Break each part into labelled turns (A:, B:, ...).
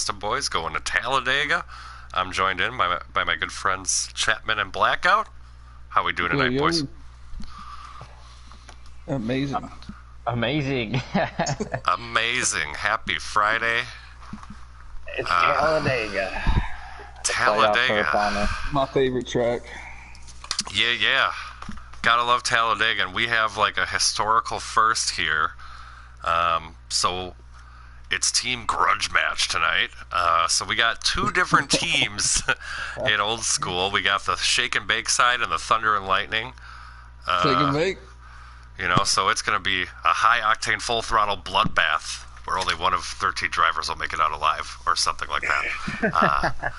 A: Austin boys going to Talladega. I'm joined in by my good friends Chapman and Blackout. How we doing tonight, boys?
B: Amazing.
C: Amazing.
A: Amazing. Happy Friday.
C: It's Talladega.
A: Talladega.
B: My favorite track.
A: Yeah. Gotta love Talladega, and we have like a historical first here. So it's Team Grudge match tonight. So we got two different teams in old school. We got the Shake and Bake side and the Thunder and Lightning.
B: Shake and Bake.
A: So it's going to be a high-octane, full-throttle bloodbath where only one of 13 drivers will make it out alive, or something like that.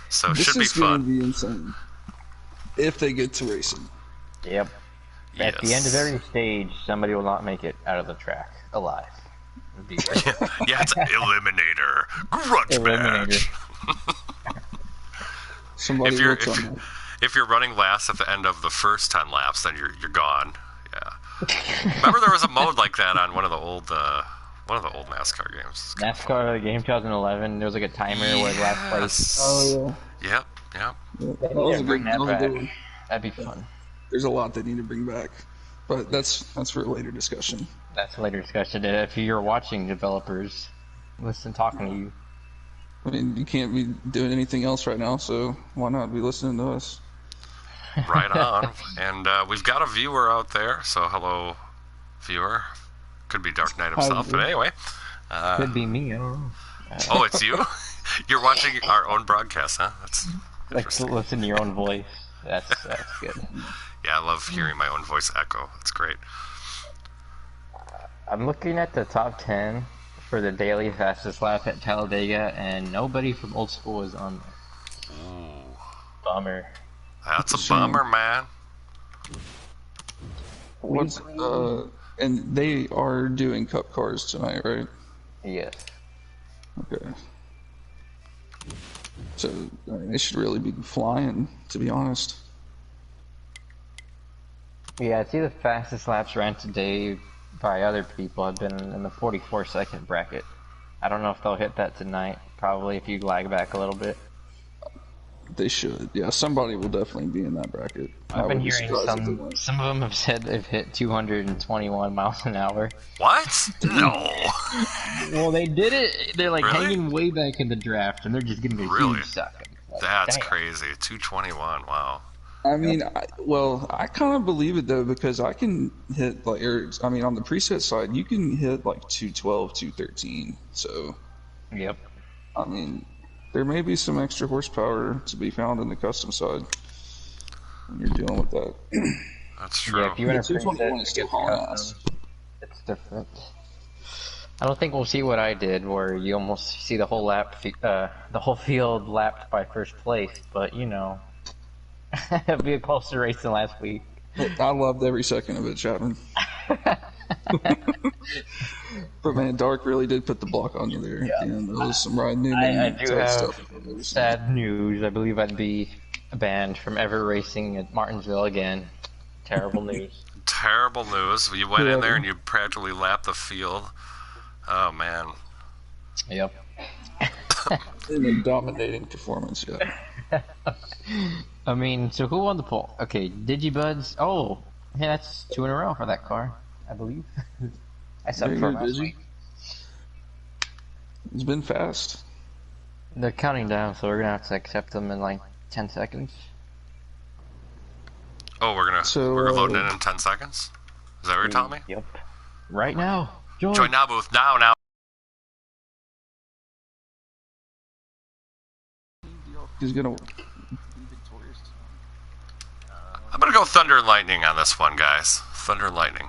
A: So it should be fun.
B: This is going to be insane if they get to racing.
C: Yep.
A: Yes.
C: At the end of every stage, somebody will not make it out of the track alive.
A: Yeah, it's Eliminator. Grudge match.
B: Somebody
A: if you're running last at the end of the first 10 laps, then you're gone. Yeah. Remember there was a mode like that on one of the old NASCAR games.
C: NASCAR game 2011. There was like a timer where the last place.
B: Oh
A: yeah. Yep.
B: That was a
C: bring
B: good
C: that back.
B: one.
C: That'd be fun.
B: There's a lot they need to bring back, but that's for a later discussion.
C: That's a later discussion. If you're watching developers, listen, talking to you.
B: I mean, you can't be doing anything else right now, so why not be listening to us?
A: Right on. And we've got a viewer out there, so hello, viewer. Could be Dark Knight himself, but anyway.
C: Could be me, I don't know.
A: Oh, it's you? You're watching our own broadcast, huh? That's
C: like to listen to your own voice. That's good.
A: Yeah, I love hearing my own voice echo. It's great.
C: I'm looking at the top 10 for the daily fastest lap at Talladega, and nobody from old school is on there.
A: Ooh.
C: Bummer.
A: That's a bummer, man.
B: And they are doing cup cars tonight, right?
C: Yes.
B: Okay. So, I mean, they should really be flying, to be honest.
C: Yeah, I'd say the fastest laps ran today by other people have been in the 44-second bracket. I don't know if they'll hit that tonight. Probably if you lag back a little bit.
B: They should. Yeah, somebody will definitely be in that bracket.
C: I've been hearing some of them have said they've hit 221 miles an hour.
A: What? No.
C: Well, they did it. They're like
A: Really?
C: hanging way back in the draft, and they're just getting a huge suck. Like,
A: That's
C: damn.
A: crazy. 221. Wow.
B: I mean, I kind of believe it, though, because I can hit, on the preset side, you can hit, 212, 213. So,
C: Yep.
B: I mean, there may be some extra horsepower to be found in the custom side when you're dealing with that.
A: That's true.
C: Yeah, if you want to
B: 221 is still hauling ass.
C: it's different. I don't think we'll see what I did, where you almost see the whole the whole field lapped by first place. But it'll be a closer race than last week.
B: I loved every second of it, Chapman. But man, Dark really did put the block on you there.
C: Yeah.
B: There was some Ryan Newman
C: I do have
B: stuff.
C: sad news. I believe I'd be banned from ever racing at Martinsville again. Terrible news.
A: Terrible news. You went in there and you practically lapped the field. Oh, man.
C: Yep.
B: In a dominating performance, yeah.
C: I mean, so who won the poll? Okay, Digibuds. Oh, yeah, that's 2 in a row for that car, I believe. I subbed for last week.
B: It's been fast.
C: They're counting down, so we're gonna have to accept them in 10 seconds.
A: Oh, we're loading in 10 seconds? Is that what you're telling me?
C: Yep. Right now.
A: Join now booth. Now.
B: He's gonna.
A: I'm going to go Thunder and Lightning on this one, guys. Thunder and Lightning.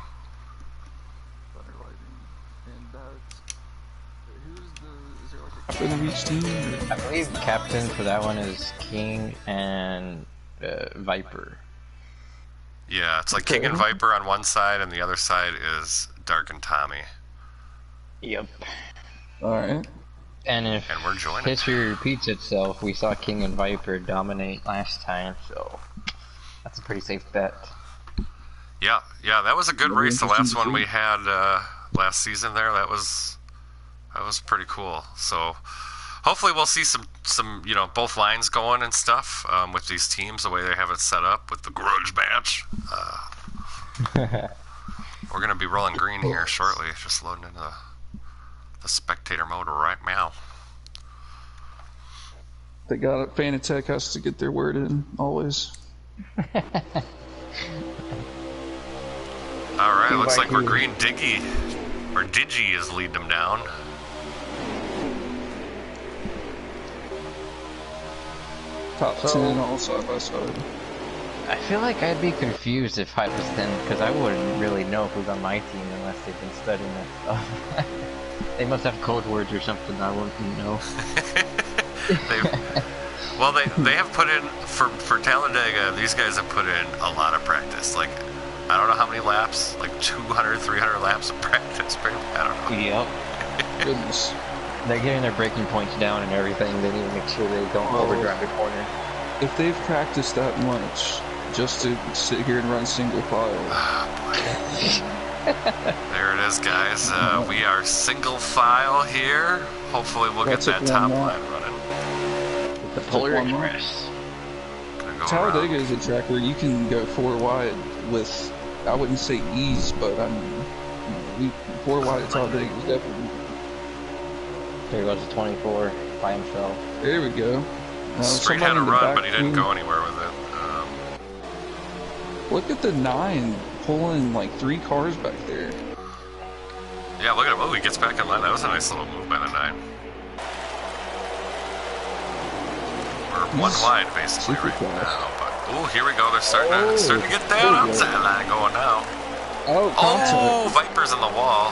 B: Captain of each team?
C: I believe captain for that one is King and Viper.
A: Yeah, it's like King and Viper on one side, and the other side is Dark and Tommy.
C: Yep.
B: Alright.
C: And
A: we're joining.
C: History repeats itself, we saw King and Viper dominate last time, so that's a pretty safe bet.
A: Yeah, that was a good race. The last one we had last season there, that was That was pretty cool. So hopefully we'll see some both lines going and stuff with these teams the way they have it set up with the grudge match. We're gonna be rolling green here shortly. Just loading into the spectator mode right now.
B: They got it. Fanatec has to get their word in always.
A: All right, looks like we're green. Digi is leading them down.
B: Top 10 all side by side.
C: I feel like I'd be confused if I was them, because I wouldn't really know who's on my team unless they've been studying that stuff. They must have code words or something I wouldn't know.
A: They have put in, for Talladega, these guys have put in a lot of practice. Like, I don't know how many laps, like 200, 300 laps of practice. I don't know.
C: Yep.
B: Goodness.
C: They're getting their braking points down and everything. They need to make sure they don't overdrive the corner.
B: If they've practiced that much just to sit here and run single file.
A: Oh, boy. There it is, guys. We are single file here. Hopefully we'll get that top line running.
C: The Polar Express.
B: Talladega is a track where you can go 4 wide with, I wouldn't say ease, but 4 wide at Talladega is definitely.
C: There goes the 24 by himself.
B: There we go.
A: Street had a run, but he didn't go anywhere with it.
B: Look at the 9 pulling like 3 cars back there.
A: Yeah, look at him. Oh, he gets back in line. That was a nice little move by the 9. We're one wide basically right now. But oh, here we go. They're starting to get that outside line going now. Oh, Viper's in the wall.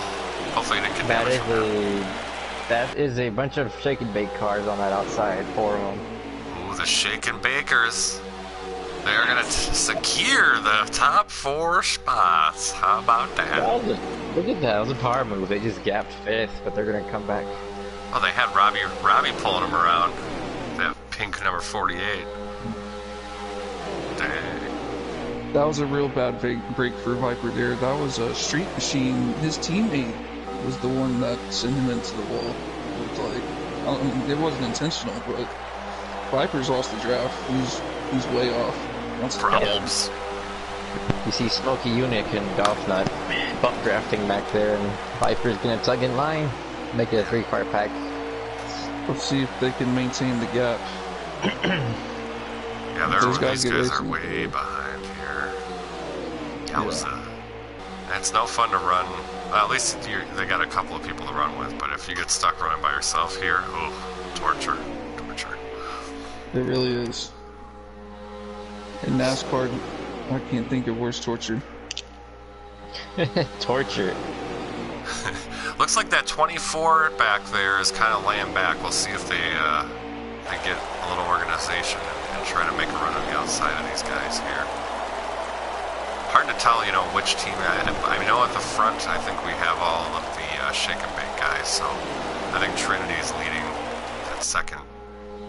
A: Hopefully he didn't get damaged.
C: That is a bunch of shake and bake cars on that outside, 4 of them.
A: Ooh, the shake and bakers. They're going to secure the top 4 spots. How about that?
C: Look at that. That was a power move. They just gapped 5th, but they're going to come back.
A: Oh, they had Robbie pulling them around. That pink number 48. Dang.
B: That was a real bad break for Viper there. That was a Street Machine. His teammate was the one that sent him into the wall. It looked like. It wasn't intentional, but Viper's lost the draft. He's way off.
A: Problems.
C: You see Smokey Unic and Golfnut bump drafting back there, and Viper's gonna tug in line, make it a 3-car pack.
B: Let's see if they can maintain the gap.
A: Yeah, these guys are way behind here. Yowza. Yeah. It's no fun to run. Well, at least they got a couple of people to run with, but if you get stuck running by yourself here, oh, torture.
B: It really is. In NASCAR, I can't think of worse torture.
C: Torture.
A: Looks like that 24 back there is kind of laying back. We'll see if they get a little organization and try to make a run on the outside of these guys here. Hard to tell, which team. I know at the front, I think we have all of the shake and bake guys. So I think Trinity is leading that second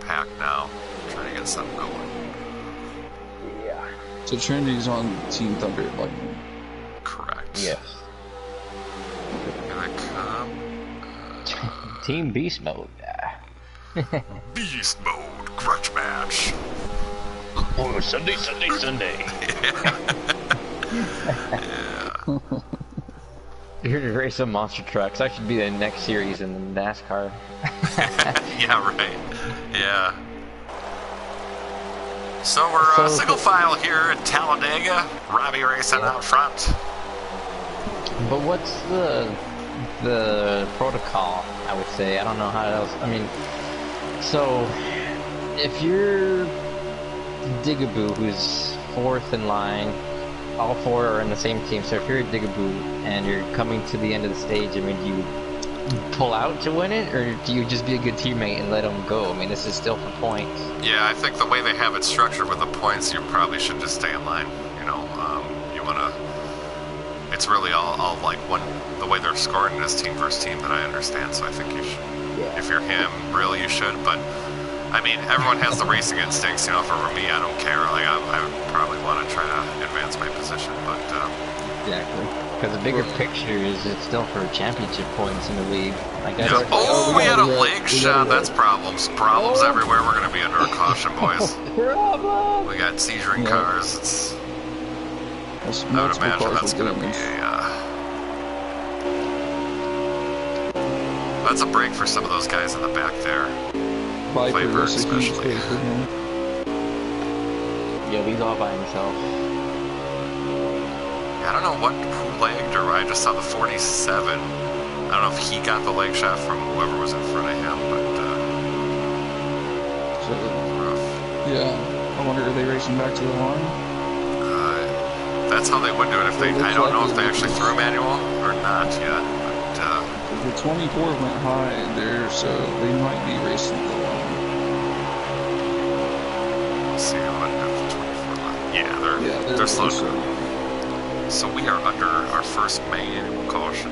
A: pack now, trying to get something going.
C: Yeah.
B: So Trinity's on Team Thunder Lightning.
A: Correct.
C: Yes.
A: Here they come.
C: Team Beast Mode.
A: Beast Mode grudge match.
C: Oh, Sunday.
A: Yeah.
C: You're here to race some monster trucks. That should be the next series in NASCAR.
A: Yeah, right. Yeah. So we're single file here at Talladega. Robbie racing out front.
C: But what's the protocol, I would say? I don't know how else. I mean, so if you're Digaboo, who's 4th in line, all 4 are in the same team. So if you're a Digaboo and you're coming to the end of the stage, I mean, do you pull out to win it, or do you just be a good teammate and let them go? I mean, this is still for points.
A: Yeah, I think the way they have it structured with the points, you probably should just stay in line. You want to. It's really all like the way they're scoring it is team versus team that I understand. So I think you should. Yeah. If you're him, really you should. But I mean, everyone has the racing instincts. For me, I don't care. Like I would probably want to try to advance my position, but
C: exactly. Because the bigger picture is it's still for championship points in the league. I guess.
A: Yeah. Oh, we had a leg shot.
B: gotta
A: That's problems. Problems everywhere. We're gonna be under a caution, boys.
C: Problem!
A: We got seizuring
B: Yeah.
A: cars.
B: That's
A: I would
B: multiple
A: imagine
B: cars
A: that's
B: will
A: gonna
B: get
A: be
B: in this.
A: that's a break for some of those guys in the back there.
B: Viper
A: Viper
B: is a huge
A: especially.
B: break for him.
C: Yo, he's all by himself.
A: I don't know who lagged or I just saw the 47. I don't know if he got the leg shot from whoever was in front of him, but
B: So,
A: rough.
B: yeah, I wonder, are they racing back to the line?
A: That's how they would do it if they. I don't know if they actually threw a manual or not yet, but
B: The 24 went high there, so they might be racing to the line.
A: let's see what the 24 line. Yeah,
B: Yeah,
A: they're slow.
B: so-
A: So we are under our first manual caution.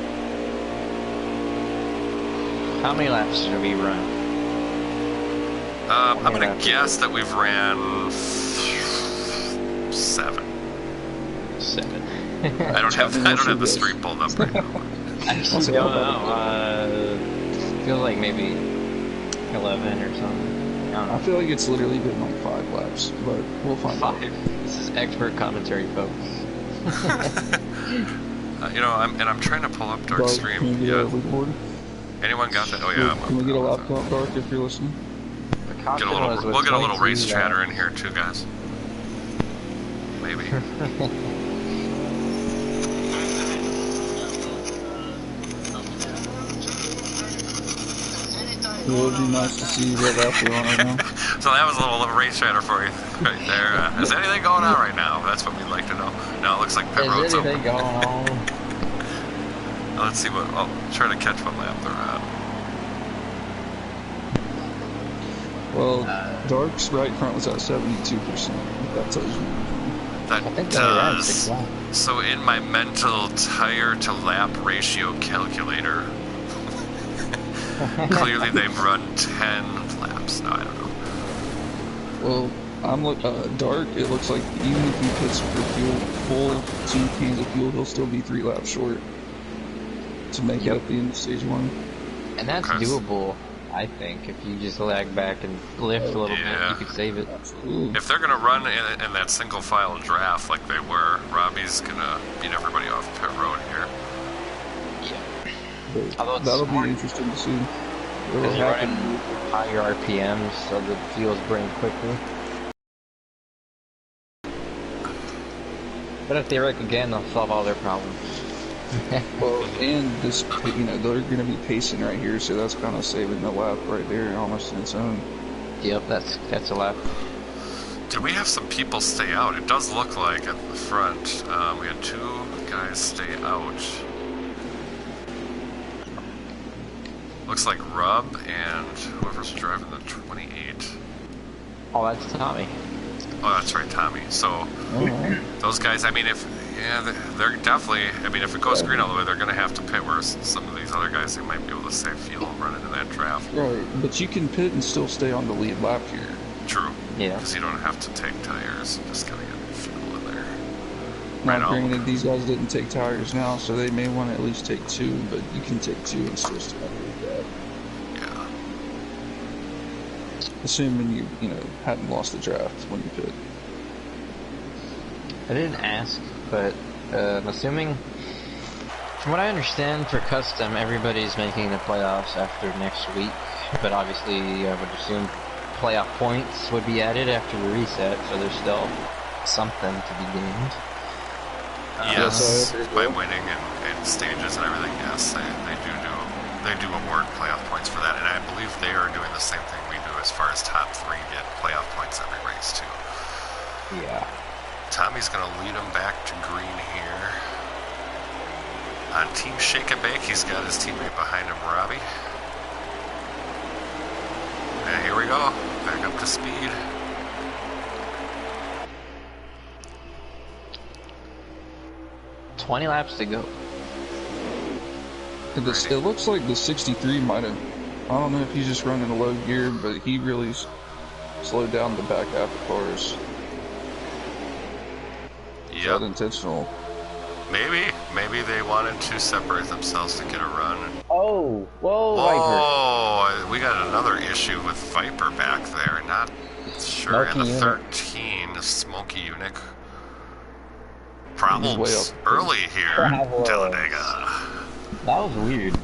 C: How many laps did we run?
A: I'm gonna
C: laps?
A: guess that we've ran 7.
C: 7.
A: I don't have the street pulled up right now.
C: I don't know. Feels like maybe 11 or something. I
B: I
C: don't know.
B: feel like it's literally been like 5 laps, but we'll find out.
C: 5. This is expert commentary, folks.
A: I'm trying to pull up Dark
B: Dark,
A: Stream.
B: can we get a
A: Yeah.
B: leaderboard?
A: Anyone got that? Oh yeah.
B: Can we get a laptop, Dark, if you're listening?
A: We'll get a little race chatter in here too, guys. Maybe.
B: It would be nice to see what lap we're on right now.
A: So that was a little race chatter for you right there. Is anything going on right now? That's what we'd like to know. No, it looks like pit road's
C: Is
A: open.
C: anything going on?
A: Let's see what. I'll try to catch what lap they're at.
B: Well, Dark's right front was at 72%. That tells you.
C: I
A: That
C: think they ran 6
A: does.
C: laps.
A: So in my mental tire to lap ratio calculator, clearly they've run 10 laps. No, I don't know.
B: Well, Dark, it looks like even if he puts for fuel, full 2 cans of fuel, he'll still be 3 laps short to make it at the end of stage 1.
C: And that's
A: Okay.
C: doable, I think. If you just lag back and lift a little
A: Yeah.
C: bit, you could save it.
B: Absolutely.
A: If they're gonna run in that single file draft like they were, Robbie's gonna beat everybody off pit road here.
C: Yeah.
B: But
C: Although it's
B: that'll
C: smart.
B: be interesting to see. What'll
C: Because you're
B: happen.
C: running higher RPMs, so the fuel's burning quicker. But if they wreck again, they'll solve all their problems.
B: Well, and this, they're going to be pacing right here, so that's kind of saving the lap right there, almost in its own.
C: Yep, that's a lap.
A: Did we have some people stay out? It does look like at the front. We had 2 guys stay out. Looks like Rub and whoever's driving the 28.
C: Oh, that's Tommy.
A: Oh, that's right, Tommy. So those guys, I mean, they're definitely. I mean, if it goes green all the way, they're going to have to pit. Whereas some of these other guys, they might be able to save fuel and run into that draft.
B: Right, but you can pit and still stay on the lead lap here.
A: True.
C: Yeah.
A: Because you don't have to take tires. You just gotta get fuel in there.
B: Now,
A: Right on.
B: granted, these guys didn't take tires now, so they may want to at least take 2, but you can take 2 and still stay on the lead lap.
A: Yeah.
B: Assuming you hadn't lost the draft when you pit.
C: I didn't ask, but I'm assuming, from what I understand, for custom, everybody's making the playoffs after next week. But obviously, I would assume playoff points would be added after the reset, so there's still something to be gained.
A: Yes, by winning and stages and everything. Yes, they do award playoff points for that, and I believe they are doing the same thing we do as far as top 3 get playoff points every race too.
C: Yeah.
A: Tommy's gonna lead him back to green here. On Team Shake and Bake, he's got his teammate behind him, Robbie. And here we go, back up to speed.
C: $20 laps to go.
B: It looks like the 63 might have, I don't know if he's just running a low gear, but he really slowed down the back half of cars. Is that
A: Yep.
B: intentional?
A: Maybe they wanted to separate themselves to get a run.
C: Oh, whoa,
A: Whoa, we got another issue with Viper back there. Not sure.
C: Smoky
A: And the
C: Eunuch.
A: 13, Smoky Eunuch.
B: Way
A: Problems
B: up.
A: early here,
C: Problems.
A: Talladega.
C: That was weird.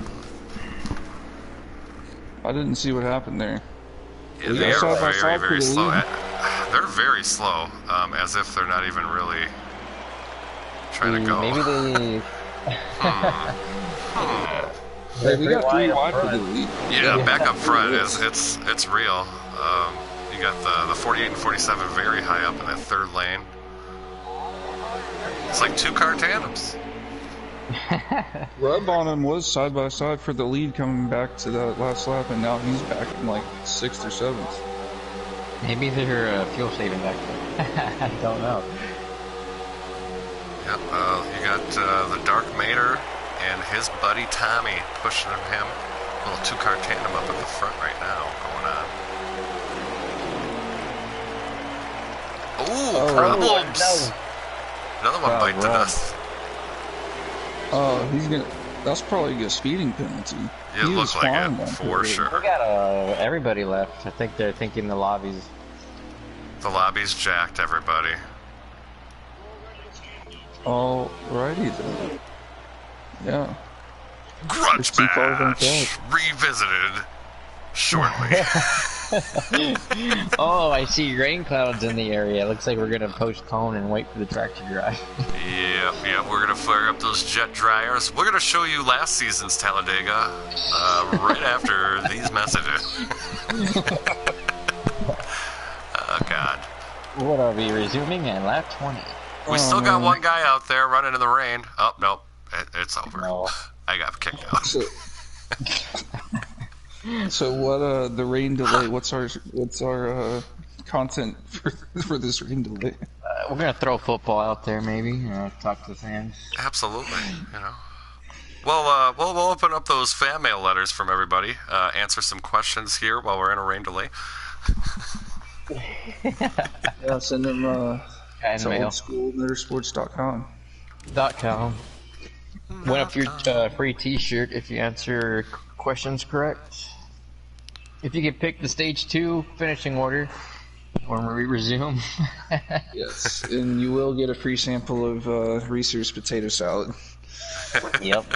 B: I didn't see what happened there.
A: Yeah,
B: We
A: they
B: got
A: are
B: side by
A: very,
B: side
A: very
B: for the
A: slow.
B: lead.
A: They're very slow, as if they're not even really trying to go.
C: Maybe they...
B: Hey, we got 3
C: up
B: wide for
C: front.
B: the lead.
A: Yeah, back up front it's real. You got the 48 and 47 very high up in that third lane. It's like 2-car tandems.
B: Rub on him was side by side for the lead coming back to that last lap, and now he's back in like 6th or 7th.
C: Maybe they're fuel saving back there. I don't know.
A: Yep, you got the Dark Mater and his buddy Tommy pushing him. A little 2-car tandem up at the front right now going on. Ooh, problems!
C: No.
A: Another one bite to
C: wrong.
A: dust.
B: Oh, he's gonna. That's probably a speeding penalty.
A: It
B: He was
A: looked like
B: fine
A: it,
B: then.
A: for
C: We
A: sure.
C: got everybody left. I think they're thinking the lobby's...
A: The lobby's jacked, everybody.
B: Alrighty then. Yeah.
A: Grudge
B: There's 2 cars on
A: match revisited shortly.
C: Oh, I see rain clouds in the area. Looks like we're gonna postpone and wait for the track to dry.
A: Yep, we're gonna fire up those jet dryers. We're gonna show you last season's Talladega right after these messages. Oh God.
C: What are we resuming at lap 20?
A: We still got one guy out there running in the rain. Oh, nope. It's over.
C: No.
A: I got kicked out.
B: So what? The rain delay. What's our content for this rain delay?
C: We're gonna throw football out there, maybe. Talk to the fans.
A: Absolutely, you know. Well, we'll open up those fan mail letters from everybody. Answer some questions here while we're in a rain delay.
B: Yeah, send them
C: Fan
B: to
C: mail.
B: oldschoolmotorsports.com.
C: .com. Win up your free T-shirt if you answer questions correct. If you get picked the stage 2 finishing order when we resume.
B: Yes, and you will get a free sample of Reese's potato salad.
C: Yep.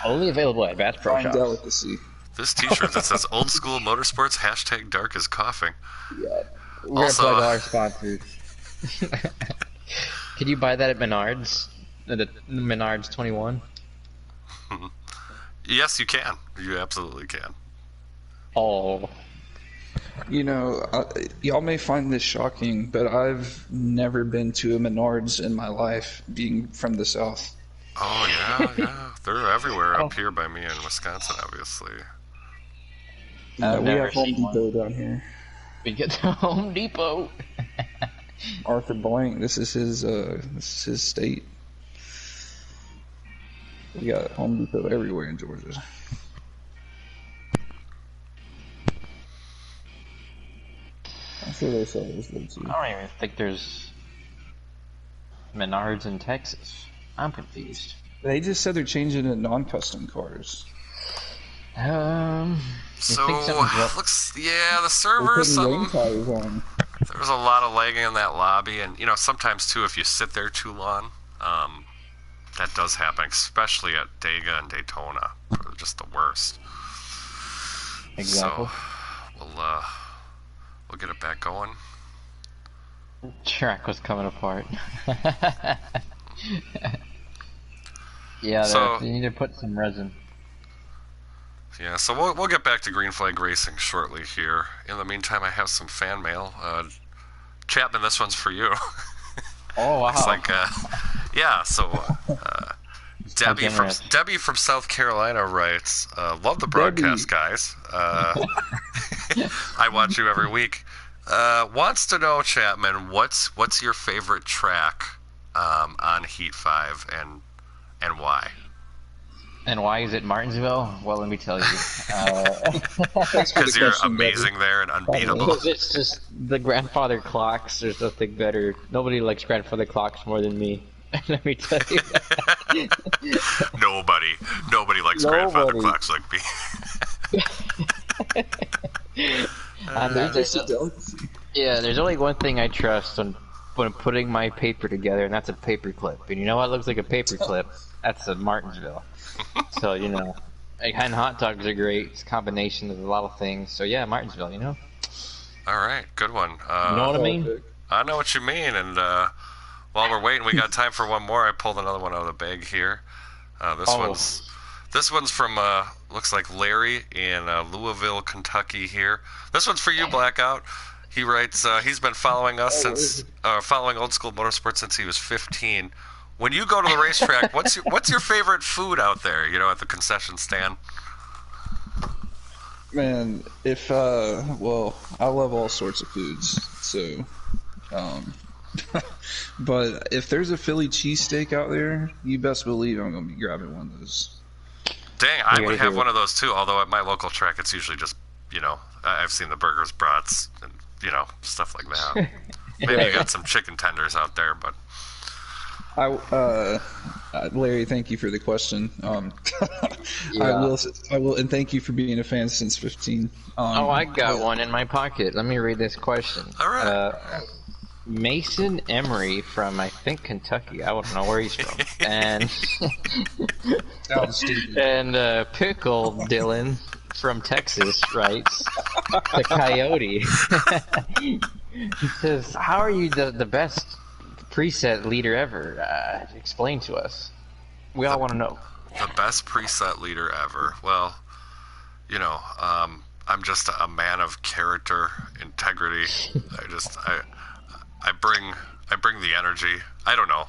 C: Only available at Bass Pro
B: Fine
C: Shops.
B: delicacy.
A: This T-shirt that says "Old School Motorsports" #Dark is coughing.
B: Yeah.
C: We're gonna
A: Also-
C: plug our sponsors. Can you buy that at Menards? The Menards 21.
A: Yes, you can. You absolutely can.
C: Oh,
B: You know, y'all may find this shocking, but I've never been to a Menards in my life, being from the South.
A: Oh yeah. They're everywhere up here by me in Wisconsin, obviously.
C: I've
B: We
C: never
B: have Home
C: seen one.
B: Depot down here.
C: we get to Home Depot.
B: Arthur Blank, this is his state. We got Home Depot everywhere in Georgia. I'm sure they sell those there too.
C: I don't even think there's Menards in Texas. I'm confused.
B: They just said they're changing to non-custom cars.
C: You
A: So
C: think something's up?
A: the
B: They're
A: servers.
B: putting rain tires on.
A: There was a lot of lagging in that lobby, and sometimes too, if you sit there too long, that does happen, especially at Dega and Daytona. They're just the worst.
C: Exactly.
A: So we'll get it back going.
C: Track was coming apart. Yeah,
A: So-
C: they need to put some resin.
A: Yeah, so we'll get back to Green Flag Racing shortly here. In the meantime, I have some fan mail. Chapman, this one's for you.
C: Oh, wow.
A: It's like, so
C: generous.
A: Debbie from South Carolina writes, love the broadcast, guys. I watch you every week. Wants to know, Chapman, what's your favorite track on Heat 5 and why?
C: And why is it Martinsville? Well, let me tell you.
A: Because you're amazing there and unbeatable.
C: Because it's just the grandfather clocks. There's nothing better. Nobody likes grandfather clocks more than me. Let me tell you.
A: Nobody likes grandfather
C: Nobody.
A: clocks like me.
B: They're
C: There's
B: just a delicacy.
C: Yeah, there's only one thing I trust when putting my paper together, and that's a paper clip. And you know what looks like a paper clip? That's a Martinsville. So, and hot dogs are great. It's a combination of a lot of things. So, yeah, Martinsville,
A: All right, good one.
C: You know what I mean?
B: Perfect.
A: I know what you mean, and while we're waiting, we got time for one more. I pulled another one out of the bag here. This
C: Oh.
A: one's from looks like Larry in Louisville, Kentucky. Here, this one's for you, Blackout. He writes, he's been following us following Old School Motorsports since he was 15. When you go to the racetrack, what's your favorite food out there? At the concession stand.
B: Man, well, I love all sorts of foods, so, but if there's a Philly cheesesteak out there, you best believe I'm gonna be grabbing one of those.
A: Dang, I would have
C: hear
A: one of those too. Although at my local track, it's usually just I've seen the burgers, brats, and stuff like that. Maybe you got some chicken tenders out there, but
B: Larry, thank you for the question.
C: Yeah.
B: I will, and thank you for being a fan since 15.
C: I got one in my pocket. Let me read this question.
A: All right.
C: Mason Emery from, I think, Kentucky. I don't know where he's from. And Pickle Dylan from Texas writes, the Coyote. He says, how are you the best preset leader ever? Explain to us. We all want to know.
A: The best preset leader ever. Well, I'm just a man of character, integrity. I bring the energy. I don't know.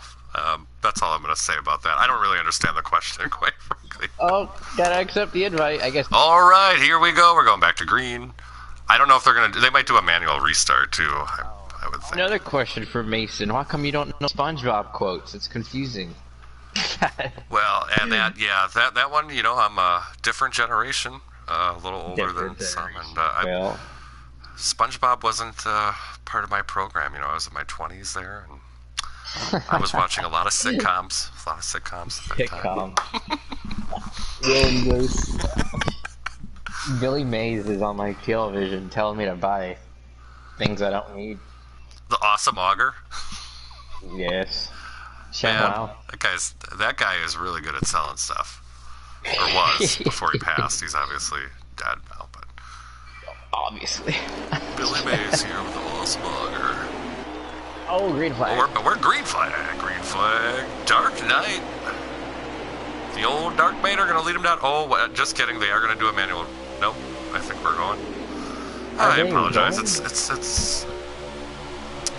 A: That's all I'm going to say about that. I don't really understand the question, quite frankly.
C: Oh, gotta accept the invite, I guess.
A: All right, here we go. We're going back to green. I don't know if they're going to. They might do a manual restart too. I would think.
C: Another question for Mason. How come you don't know SpongeBob quotes? It's confusing.
A: Well, and that one, I'm a different generation, a little older than some, and SpongeBob wasn't part of my program. I was in my 20s there, and I was watching a lot of sitcoms. At that time.
C: Billy Mays is on my television telling me to buy things I don't need.
A: The Awesome Auger.
C: Yes.
A: Man,
C: Wow.
A: that guy is really good at selling stuff. Or was before he passed. He's obviously dead now, but
C: Obviously.
A: Billy Mays here with the Awesome Auger.
C: Oh, green flag.
A: We're green flag. Green flag. Dark Knight. The old Dark Maid are going to lead him down. Oh, just kidding. They are going to do a manual. Nope. I think we're going. I apologize. It's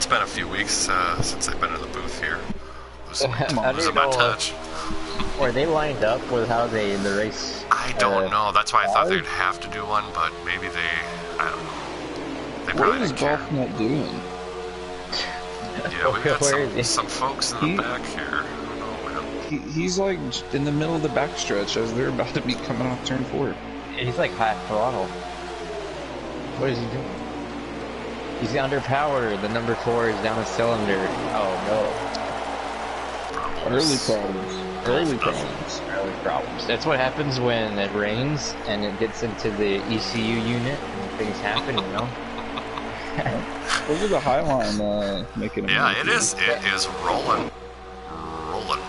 A: been a few weeks since I've been in the booth here. Losing my touch.
C: Were they lined up with how the race?
A: I don't know. That's why I thought they'd have to do one, but maybe I don't know. They
B: What
A: probably
B: is
A: didn't care.
B: Golf doing?
A: Yeah, we've got
C: Where
A: some folks in the back here. I don't know, man.
B: He's like in the middle of the backstretch as they're about to be coming off turn 4.
C: He's like half throttle. What is he doing? He's underpowered. The number 4 is down a cylinder. Oh no.
B: Early problems. Early problems.
C: Early problems. That's what happens when it rains and it gets into the ECU unit and things happen,
B: Over the high line, making a
A: Yeah,
B: move.
A: it is. It is rolling. Rolling.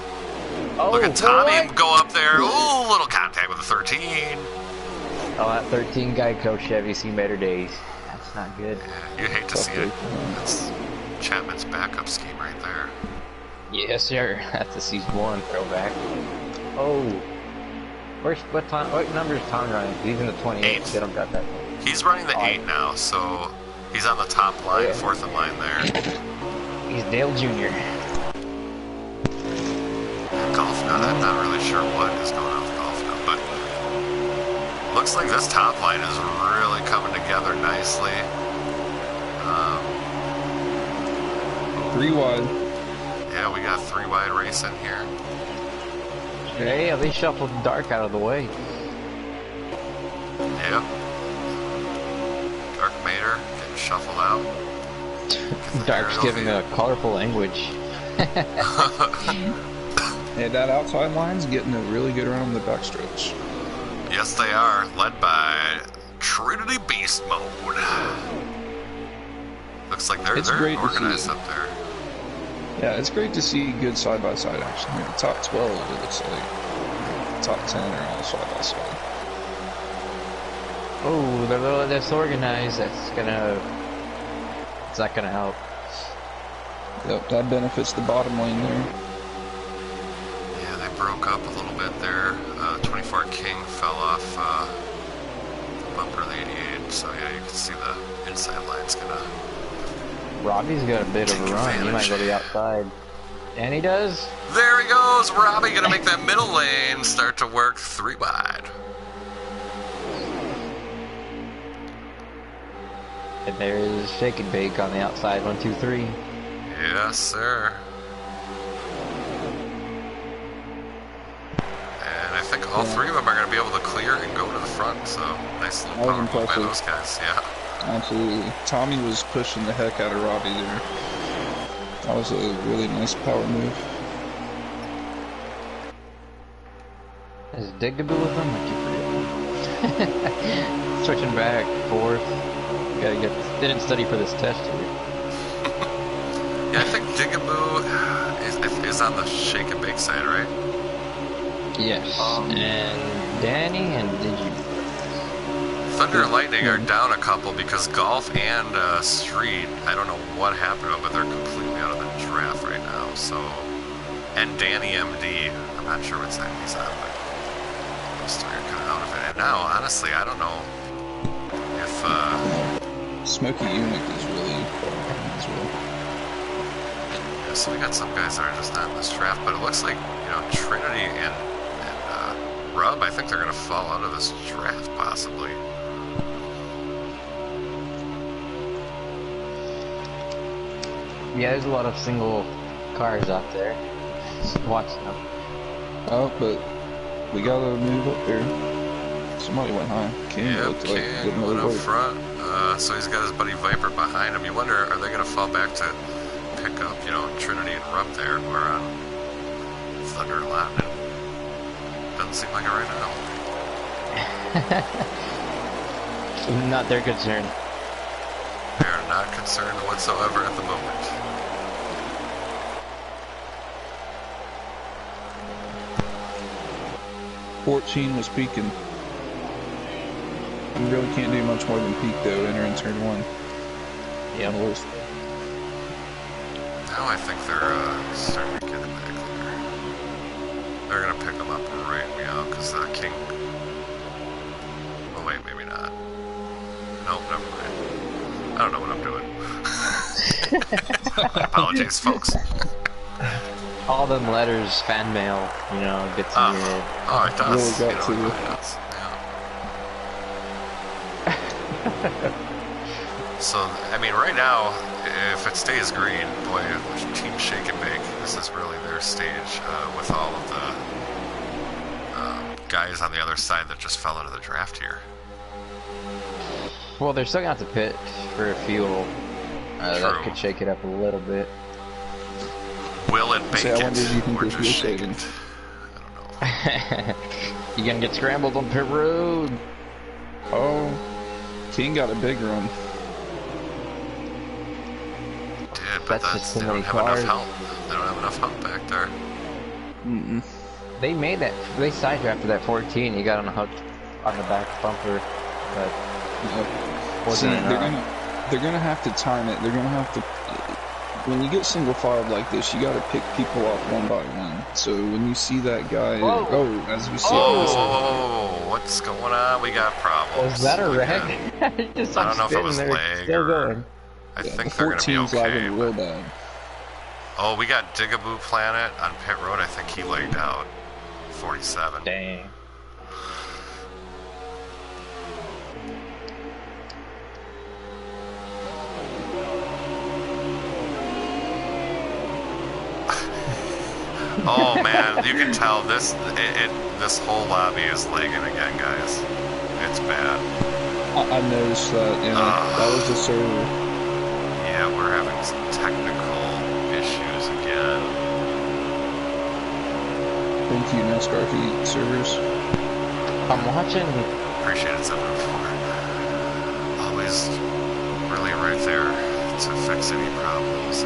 C: Oh,
A: Look at Tommy
C: boy.
A: go up there. Ooh, little contact with a 13.
C: Oh, that 13 Geico Chevy seen better days. That's not good.
A: You hate to see it. That's Chapman's backup scheme right there.
C: Yes, sir. That's a season 1 throwback. Oh. What number is Tom running? He's in the 28.
A: Eight.
C: They don't got that.
A: He's running the 8 now, so he's on the top line, 4th in line there.
C: He's Dale Jr.
A: Golf nut. I'm not really sure what is going on with golf nut, but looks like this top line is really coming together nicely.
B: 3 wide.
A: Yeah, we got 3 wide racing here.
C: Hey, they shuffled Dark out of the way.
A: Yep. Dark Mater getting shuffled out.
C: Dark's giving a colorful language.
B: Hey, that outside line's getting a really good run on the backstretch.
A: Yes, they are, led by Trinity Beast Mode. Looks like they're organized up there.
B: Yeah, it's great to see good side-by-side action here. Top 12, it looks like. Top 10 are all side-by-side.
C: Oh, they're a little disorganized. It's not gonna help.
B: Yep, that benefits the bottom lane there.
A: Yeah, they broke up a little bit there. 24 King fell off the bumper of the 88, so yeah, you can see the inside line's gonna...
C: Robbie's got a bit of a run. He might go to the outside. And he does.
A: There he goes! Robbie gonna make that middle lane start to work 3 wide.
C: And there's Shake and Bake on the outside. 1, 2, 3.
A: Yes, sir. And I think all 3 of them are going to be able to clear and go to the front, so nice little power move by those guys, yeah.
B: Absolutely. Tommy was pushing the heck out of Robbie there. That was a really nice power move.
C: Is Digaboo with them? I keep forgetting. Switching back, forth. Didn't study for this test here.
A: Yeah, I think Digaboo is on the Shake and Bake side, right?
C: Yes. And Danny and Digi.
A: Thunder and Lightning are down a couple because Golf and Street, I don't know what happened to them, but they're completely out of the draft right now. So, and Danny MD, I'm not sure what side he's on, but those 3 are kind of out of it. And now, honestly, I don't know if
B: Smokey Eunuch is really far behind as well.
A: Yeah, so we got some guys that are just not in this draft, but it looks like, Trinity and Rub, I think they're going to fall out of this draft, possibly.
C: Yeah, there's a lot of single cars out there. Just watching them.
B: Oh, but we gotta move up there. Somebody went high. King looked like
A: King
B: getting
A: went
B: really
A: up
B: late.
A: front. So he's got his buddy Viper behind him. You wonder, are they going to fall back to pick up, Trinity and Rub there, who are on Thunder and Lightning? Doesn't seem like it right now.
C: Not their concern.
A: They are not concerned whatsoever at the moment.
B: $14 was peaking. We really can't do much more than peak though, entering turn 1.
C: Yeah.
A: Now I think they're starting to get it back there. They're going to pick them up right meow, because King... Oh wait, maybe not. Nope, never mind. I don't know what I'm doing. Apologies, folks.
C: All them letters, fan mail, gets in your head.
A: Oh, it does.
B: Really got to
A: It
B: you.
A: really does. Yeah. So, I mean, right now, if it stays green, boy, Team Shake and Bake, this is really their stage with all of the guys on the other side that just fell out of the draft here.
C: Well, they're still going to have to pit for fuel. That could shake it up a little bit.
A: Will it bake
B: I wonder if you
A: it,
B: think
A: or
B: this
A: just
B: will
A: shake
B: shake
A: it? I don't know.
C: You're going to get scrambled on pit road.
B: Oh, King got a big run.
A: He did, but
C: That's just
A: they
C: too
A: don't
C: many
A: have enough
C: cars.
A: help. They don't have enough help back there.
B: Mm-mm.
C: They made that. They sidedrafted that 14. He got on the hook on the back bumper, but
B: Yep. See,
C: wasn't enough.
B: they're gonna have to time it. They're gonna have to. When you get single filed like this, you got to pick people off one by one. So when you see that guy, as we see,
A: Oh, what's going on? We got problems.
C: Was that a
A: We
C: wreck?
A: got-
C: Just
A: I don't know if it
C: spinning
A: was
C: there,
A: leg
C: still
A: or...
C: going.
A: I
B: the
A: think they're going to be
B: 14's
A: okay.
B: lagging real bad.
A: Oh, we got Digaboo Planet on pit road. I think he lagged out. 47.
C: Dang.
A: Oh man, you can tell this whole lobby is lagging again, guys. It's bad.
B: I noticed that. Yeah, that was the server.
A: Yeah, we're having some technical issues again.
B: Thank you, NASCAR feed servers.
C: I'm watching.
A: Appreciate it, 704. Always really right there to fix any problems.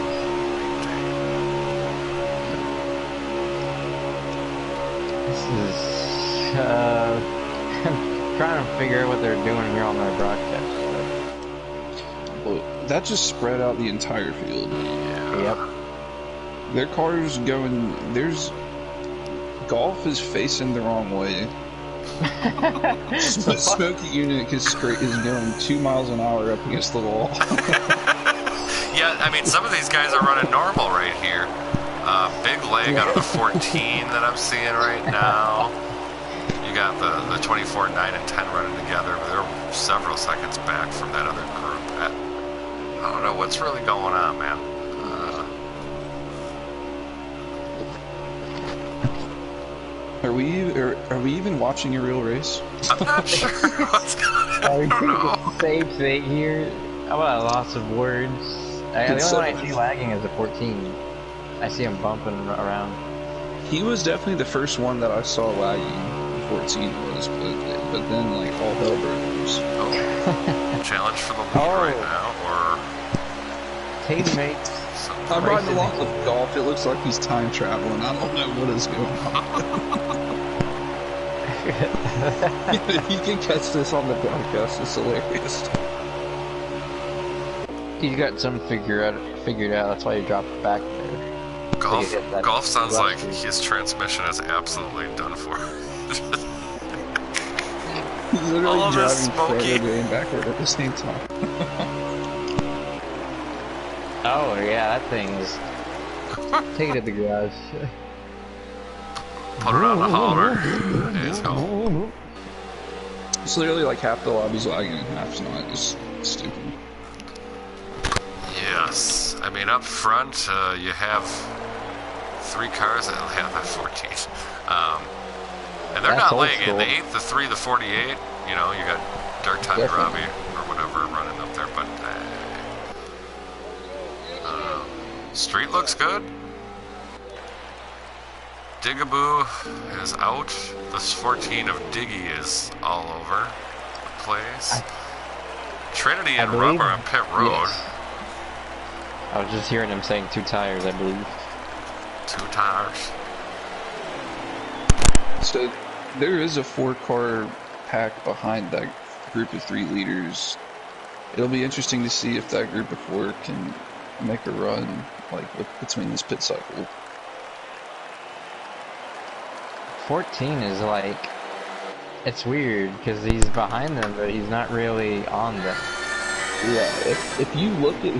C: This is trying to figure out what they're doing here on their broadcast.
B: Well, that just spread out the entire field.
A: Yeah.
C: Yep.
B: Their cars going. There's golf is facing the wrong way. Smoky unit is going 2 miles an hour up against the wall.
A: Yeah, I mean, some of these guys are running normal right here. Big leg out of the 14 that I'm seeing right now. You got the 24, 9, and 10 running together, but they're several seconds back from that other group. I don't know what's really going on, man.
B: Are we even watching a real race?
A: I'm not sure what's going on. I don't know.
C: Same thing here. How about a loss of words? The only one I see lagging is the 14. I see him bumping around.
B: He was definitely the first one that I saw lagging. 14 was, but then like all hell broke loose.
A: Oh. Challenge for the lead right now, or
C: Teammates.
B: I'm riding along with golf. It looks like he's time traveling. I don't know what is going on. You can catch this on the broadcast. It's hilarious.
C: He's got some figured out. That's why he dropped it back there.
A: Golf sounds like his transmission is absolutely done for.
B: He's literally
A: All of this
B: driving
A: smoky.
B: forward and backward at the same time.
C: Oh yeah, that thing's. Take it to the garage.
A: Put it on the hauler. Let's go.
B: It's literally like half the lobby's lagging and half's not. It's stupid.
A: Yes. I mean, up front, you have 3 cars that have that 14. And they're
C: That's
A: not
C: old
A: lagging.
C: school.
A: The 8, the 3, the 48. You know, you got Dark Time
C: Definitely.
A: Robbie or whatever running up there. But street looks good. Digaboo is out. This 14 of Diggy is all over the place. Trinity and
C: believe-
A: Rubber on pit road.
C: Yes. I was just hearing him saying 2 tires, I believe.
A: 2 tires.
B: So there is a 4-car pack behind that group of 3 leaders. It'll be interesting to see if that group of 4 can make a run between this pit cycle.
C: 14 is like, it's weird because he's behind them, but he's not really on them.
B: Yeah, if you look at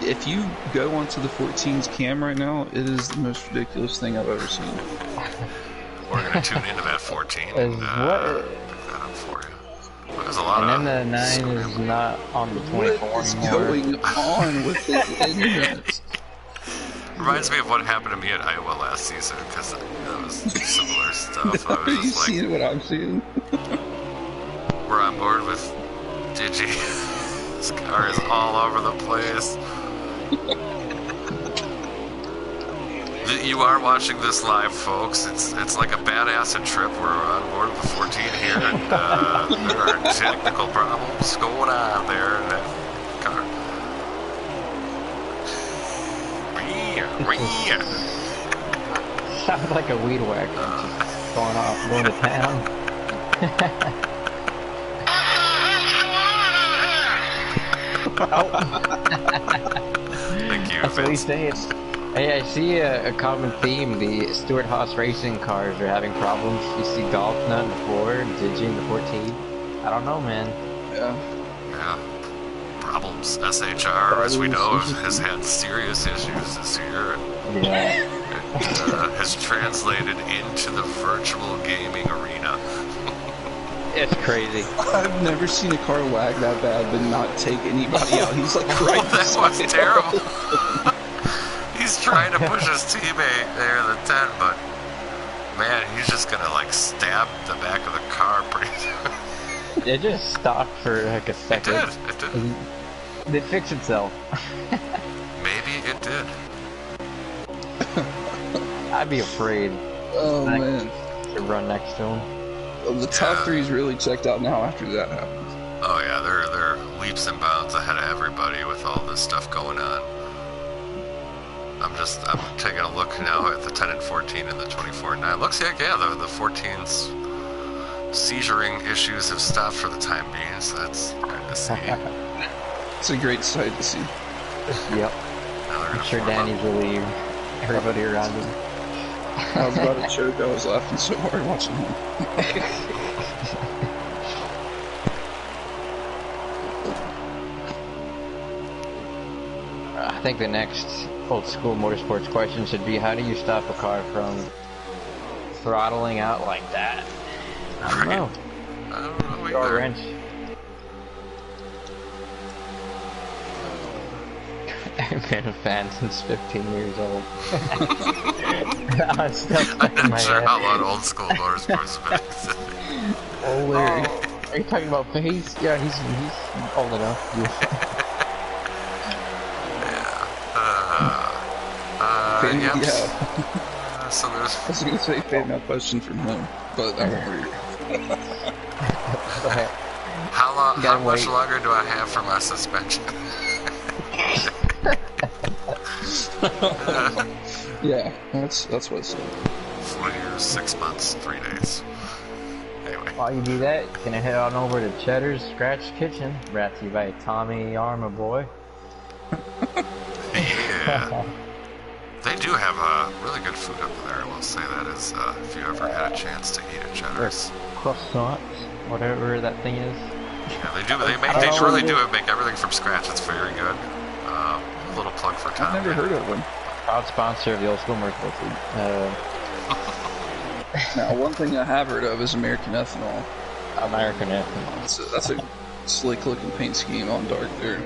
B: if you go onto the 14's cam right now, it is the most ridiculous thing I've ever seen.
A: We're going to tune into that 14
C: Is
A: and
C: what?
A: pick that up for you. There's a lot
C: And
A: of
C: then the 9 is not on the 24
B: What is
C: anymore.
B: going on with this internet?
A: Reminds me of what happened to me at Iowa last season, because that was similar stuff. I
B: Are
A: was
B: you
A: just like,
B: seeing what I'm seeing?
A: we're on board with Digi. This car is all over the place. You are watching this live, folks. It's like a badass trip. We're on board with the 14 here, and there are technical problems going on there in that car.
C: Sounds like a weed whacker just going to town.
A: Thank you,
C: That's what he's
A: Vince.
C: saying. Hey, I see a common theme. The Stewart Haas racing cars are having problems. You see Golf Nut in the 4, Digi in the 14. I don't know, man.
B: Yeah.
A: Yeah. Problems. SHR, as we know, has had serious issues this year. And
C: Yeah.
A: it has translated into the virtual gaming arena.
C: It's crazy.
B: I've never seen a car lag that bad but not take anybody out. He's like right
A: That was
B: beside him.
A: terrible. He's trying to push his teammate there in the 10, but man, he's just gonna like stab the back of the car pretty soon.
C: It just stopped for like a
A: It
C: second.
A: did. It did.
C: It fixed itself.
A: Maybe it did.
C: I'd be afraid.
B: Oh man,
C: to run next to him.
B: well, the top three's really checked out now after that happened.
A: Oh yeah, they're leaps and bounds ahead of everybody with all this stuff going on. I'm taking a look now at the 10 and 14 and the 24 and 9. Looks like, yeah, the 14's seizuring issues have stopped for the time being, so that's good to see.
B: It's a great sight to see.
C: Yep.
A: Now they're
C: I'm sure Danny's relieved. Everybody around him.
B: I was about to choke. I was laughing so hard watching him.
C: I think the next old school motorsports question should be, how do you stop a car from throttling out like that? I don't know.
A: I don't know
C: Throw a
A: either.
C: wrench. I've been a fan since 15 years old. I'm still stuck in
A: I'm
C: my
A: not sure
C: head.
A: how long old school motorsports has been existing.
B: Oh, Larry.
C: Are you talking about face? Yeah, he's old enough.
A: Yep.
B: Yeah.
A: So there's.
B: I was gonna say fade now question from him, but I won't read it.
A: How much
C: wait.
A: longer do I have for my suspension?
B: Yeah, that's what it said.
A: 4 years, 6 months, 3 days. Anyway.
C: While you do that, you can head on over to Cheddar's Scratch Kitchen, brought to you by Tommy Armor Boy.
A: Yeah. They do have really good food up there, I will say that is, if you ever had a chance to eat at Cheddar's.
C: Croissants, whatever that thing is.
A: Yeah, they do. They
C: know
A: really
C: what
A: do make everything from scratch. It's very good. A little plug for Tom.
B: I've never heard of them.
C: Proud sponsor of the Old School Motorsports League.
B: Now, one thing I have heard of is American Ethanol.
C: American Ethanol.
B: That's a slick looking paint scheme on dark there.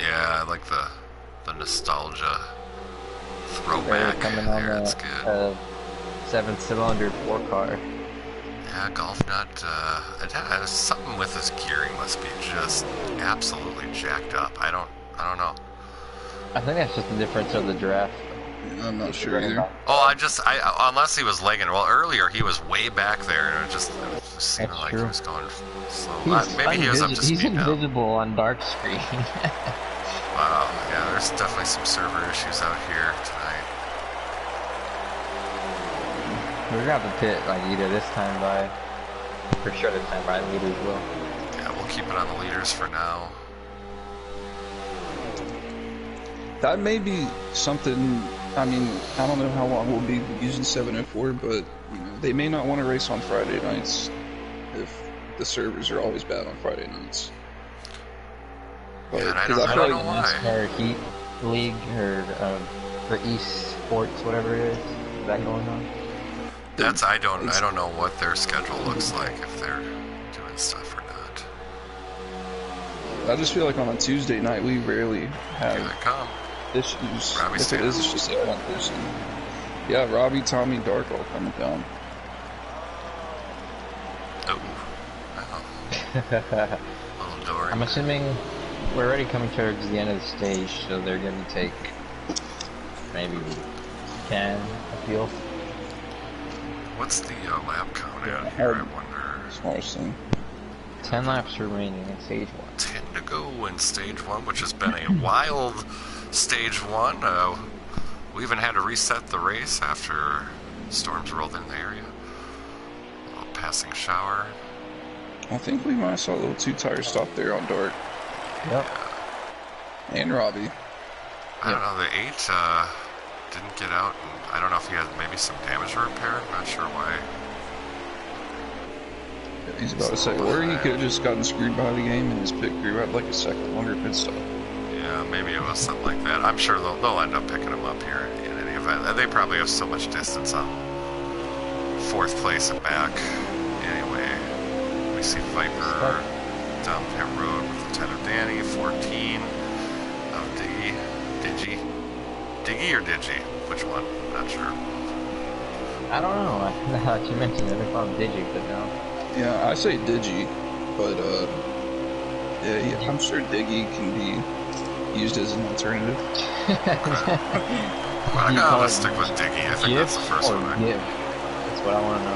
A: Yeah, I like the nostalgia
C: They're
A: throwback
C: coming on
A: there. It's good.
C: 7-cylinder 4-car.
A: Yeah, golf nut. Something with his gearing must be just absolutely jacked up. I don't know.
C: I think that's just the difference of the draft.
B: I'm not sure either.
A: Oh, unless he was legging. Well, earlier he was way back there, and it just seemed
C: That's
A: like
C: true.
A: he was going slow.
C: He's
A: Maybe he was up to
C: He's
A: speed now.
C: invisible on dark screen.
A: Wow, yeah, there's definitely some server issues out here tonight.
C: We're gonna have to pit like either this time by, for sure this time by the leaders will.
A: Yeah, we'll keep it on the leaders for now.
B: That may be something. I mean, I don't know how long we'll be using 704, but you know, they may not want to race on Friday nights if the servers are always bad on Friday nights. But,
A: Yeah, and I
B: 'cause
A: don't
B: feel
A: know
B: like
A: why.
C: Or Heat League or the East Sports, whatever it is that going on.
A: I don't know what their schedule looks like, if they're doing stuff or not.
B: I just feel like on a Tuesday night we rarely
A: Here
B: have
A: they come.
B: issues.
A: Robbie's
B: If it is, it's just that one person. Yeah, Robbie, Tommy, Dark all coming down.
A: Oh. Little door.
C: I'm assuming we're already coming towards the end of the stage, so they're gonna take maybe 10 a field.
A: What's the lap count
B: Yeah,
A: out here, I
B: hard.
A: wonder?
B: Smartest thing.
C: 10 laps remaining in stage 1.
A: 10 to go in stage 1, which has been a wild stage 1. We even had to reset the race after storms rolled in the area. A little passing shower.
B: I think we might have saw a little two-tire stop there on Dark.
C: Yep.
B: And Robbie.
A: I don't know, the 8 didn't get out, and I don't know if he had maybe some damage to repair. I'm not sure why.
B: He's about to say, or he could have just gotten screwed by the game and his pit crew had like a second longer pit stop.
A: Yeah, maybe it was something like that. I'm sure they'll end up picking him up here in any event. They probably have so much distance on 4th place and back. Anyway, we see Viper down pit road with the 10 of Danny, 14 of Diggy. Diggy or Digi? Which one? Not sure.
C: I don't know. I thought you mentioned it. I call him Digi, but no.
B: Yeah, I say Digi, but yeah, I'm sure Diggy can be used as an alternative.
A: I'm gonna stick with Diggy. I think that's the first one.
C: Gif. what I want to know.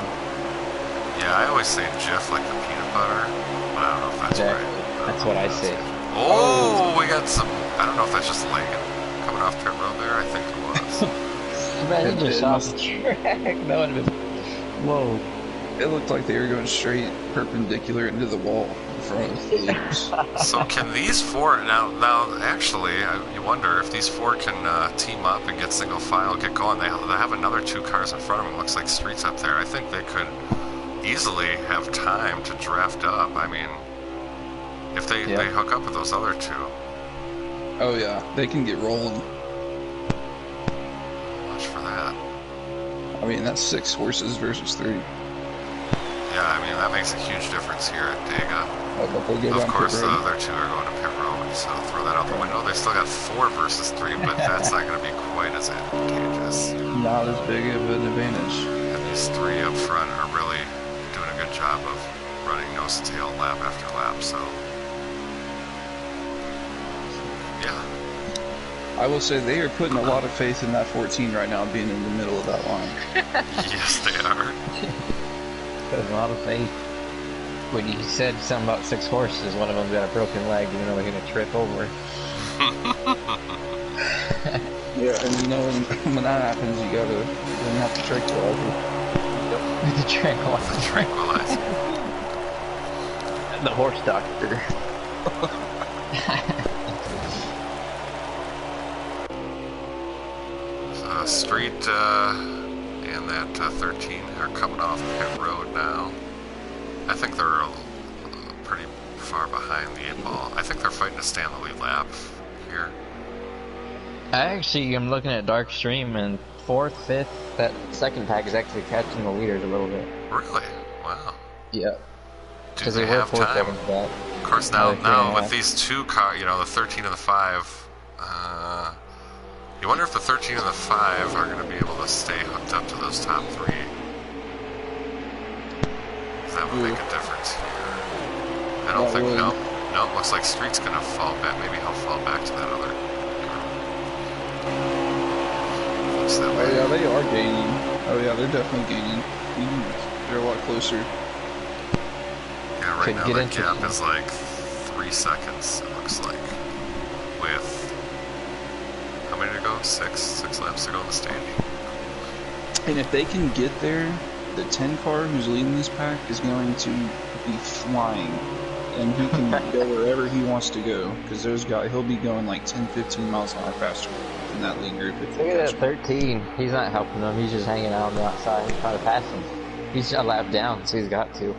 A: Yeah, I always say Jif like the peanut butter, but I don't know if that's
C: Exactly.
A: right.
C: That's what I say.
A: Oh, we got some. I don't know if that's just Lagan coming off pit road there. I think it was.
C: Man, he just off the track. That would have been. Whoa.
B: It looked like they were going straight perpendicular into the wall in front of the leaders.
A: So can these four now? Actually, you wonder if these four can team up and get single file, get going. They have another 2 cars in front of them. It looks like Street's up there. I think they could easily have time to draft up. I mean, if they hook up with those other 2.
B: Oh yeah, they can get rolling.
A: Watch for that.
B: I mean, that's 6 horses versus 3.
A: Yeah, I mean, that makes a huge difference here at Dega.
B: Of
A: course, the other 2 are going to pit road, so throw that out the window. They still got 4 versus 3, but that's not going to be quite as advantageous.
B: Not as big of an advantage.
A: And these 3 up front are really doing a good job of running nose to tail lap after lap, so... Yeah.
B: I will say they are putting a lot of faith in that 14 right now, being in the middle of that line.
A: Yes, they are.
C: There's a lot of faith. When you said something about 6 horses, one of them's got a broken leg, you know they're going to trip over.
B: Yeah, and you know when that happens, you have to tranquilize
C: Yep. The tranquilizer.
A: The tranquilizer.
C: The horse doctor.
A: Street and that 13 are coming off pit road now. I think they're pretty far behind the 8 ball. I think they're fighting to stay on the lead lap here.
C: I actually am looking at Dark Stream, and 4th, 5th, that second pack is actually catching the leaders a little bit.
A: Really? Wow.
C: Yeah.
A: Do they have time? Of course, now with these 2 cars, you know, the 13 and the 5, you wonder if the 13 and the 5 are going to be able to stay hooked up to those top 3. That would make a difference here. I don't think, no, looks like Street's going to fall back. Maybe he'll fall back to that other car. Looks that way.
B: Oh yeah, they are gaining. Oh yeah, they're definitely gaining. They're a lot closer.
A: Yeah, right now the gap is like 3 seconds, it looks like. With how many to go? 6 laps to go in the standing.
B: And if they can get there, the 10 car who's leading this pack is going to be flying. And he can go wherever he wants to go. Because he'll be going like 10, 15 miles an hour faster than that lead group.
C: Look at that 13. He's not helping them. He's just hanging out on the outside and trying to pass him. He's a lap down, so he's got to.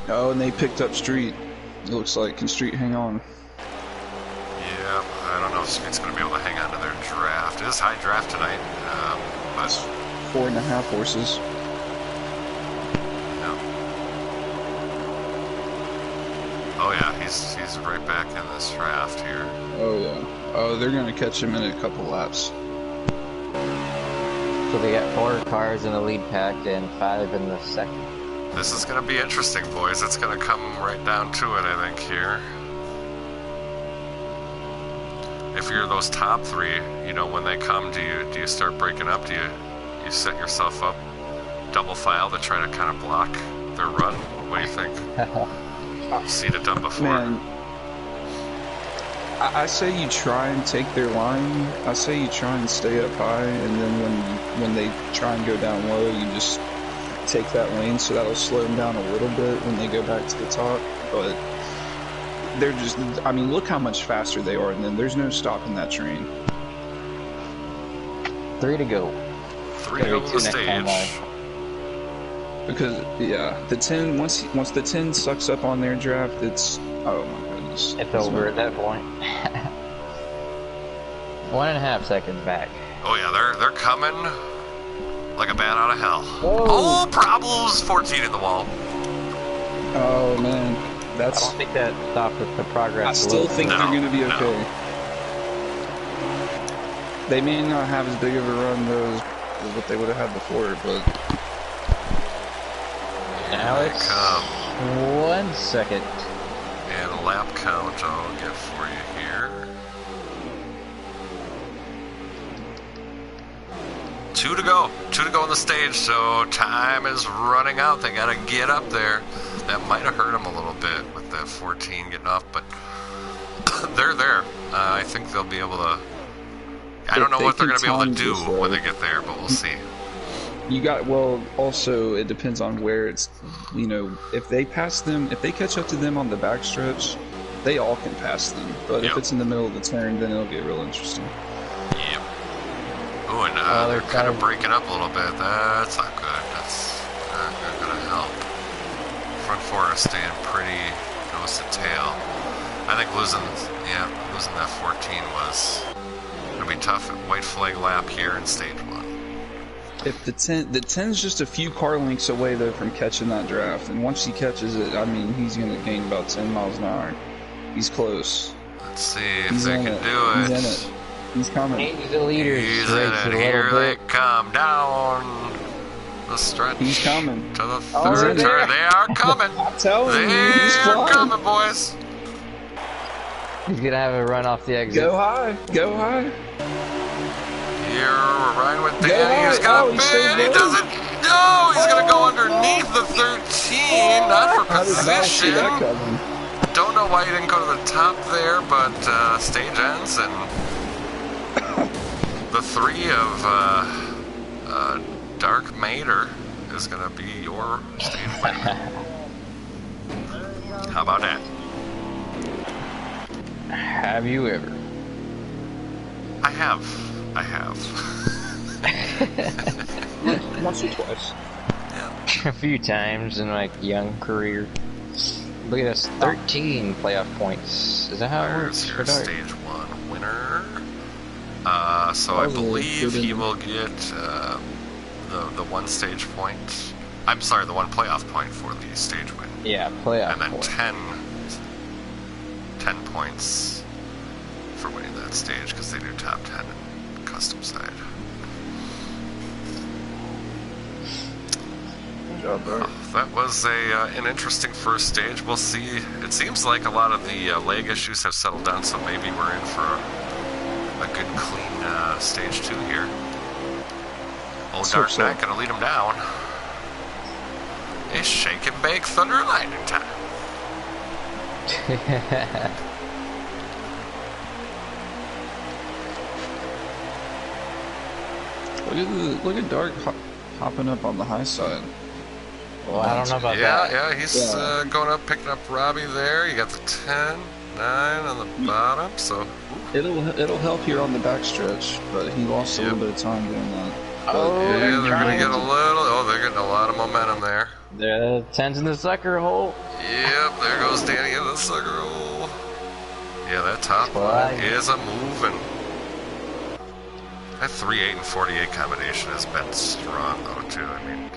B: Oh, and they picked up Street. It looks like. Can Street hang on?
A: Yeah, I don't know if Street's going to be able to hang on to their draft. It is high draft tonight, but
B: 4.5 horses.
A: Yeah. Oh yeah, he's right back in this draft here.
B: Oh yeah. Oh, they're going to catch him in a couple laps.
C: So they got 4 cars in the lead pack and 5 in the second.
A: This is going to be interesting, boys. It's going to come right down to it, I think, here. If you're those top 3, you know, when they come, do you start breaking up? Do you set yourself up double file to try to kind of block their run? What do you think? I've seen it done before.
B: Man, I say you try and take their line. I say you try and stay up high, and then when they try and go down low, you just take that lane, so that'll slow them down a little bit when they go back to the top. But they're just, I mean, look how much faster they are, and then there's no stopping that train.
C: 3 to go.
A: 3 to go on the stage.
B: Because, yeah, the 10, once the 10 sucks up on their draft, it's, oh my goodness.
C: It's over at that point. 1.5 seconds back.
A: Oh yeah, they're coming like a bat out of hell.
C: Whoa.
A: Oh, problems! 14 in the wall.
B: Oh man,
C: I don't think that stopped the progress.
B: I still think they're going to be okay.
A: No.
B: They may not have as big of a run though as what they would have had before, but
C: Now it's 1 second.
A: And a lap count I'll get for you here. 2 to go. 2 to go on the stage, so time is running out. They got to get up there. That might have hurt them a little bit with that 14 getting off, but they're there. I think they'll be able to... I don't know what they're going to be able to do when they get there, but we'll see.
B: You got, well, also, it depends on where it's, you know, if they pass them, if they catch up to them on the backstretch, they all can pass them. But if it's in the middle of the turn, then it'll get real interesting.
A: Yep. Ooh, and they're kind of breaking up a little bit. That's not good. That's not going to help. Front four is staying pretty nose to tail. I think losing that 14 was going to be tough. White flag lap here in stage 1.
B: If the 10's just a few car lengths away though from catching that draft, and once he catches it, I mean, he's going to gain about 10 miles an hour. He's close.
A: Let's see if they can do it.
B: He's in it. He's coming.
C: He's the leader.
A: He's in it. Here they come down the stretch.
B: He's coming.
A: To the third turn. They are coming.
B: I'm telling you, he's
A: They're coming, boys.
C: He's going to have a run off the exit.
B: Go high. Go high.
A: Here we're riding with Danny. He's got a bid. He doesn't. No, he's going to go underneath the 13. Not for position. Don't know why he didn't go to the top there, but stage ends, and the 3 of Dark Mater is going to be your stage winner. How about that?
C: Have you ever?
A: I have.
B: Once or twice.
C: A few times in my young career. Look at us, 13 playoff points. Is that how it works?
A: Here's your stage 1 winner. So I believe he will get the 1 stage point. I'm sorry, the 1 playoff point for the stage win.
C: Yeah, playoff
A: and then
C: point.
A: 10 points for winning that stage, because they do top 10 in custom side.
B: Good job, Bart.
A: That was an interesting first stage. We'll see. It seems like a lot of the leg issues have settled down, so maybe we're in for a good, clean stage 2 here. Old Dark Knight gonna lead him down. It's shake and bake thunder and lightning time.
B: Look at Dark hopping up on the high side.
C: Well, I don't know about that.
A: Yeah, he's going up, picking up Robbie there. You got the 10, 9 on the bottom, so...
B: It'll help here on the backstretch, but he lost a little bit of time doing that.
C: Oh,
A: yeah, they're going to get a little... Oh, they're getting a lot of momentum there.
C: The 10's in the sucker hole.
A: Yep, there goes Danny in the sucker hole. Yeah, that top line is a moving. That 3.8 and 48 combination has been strong, though, too. I mean...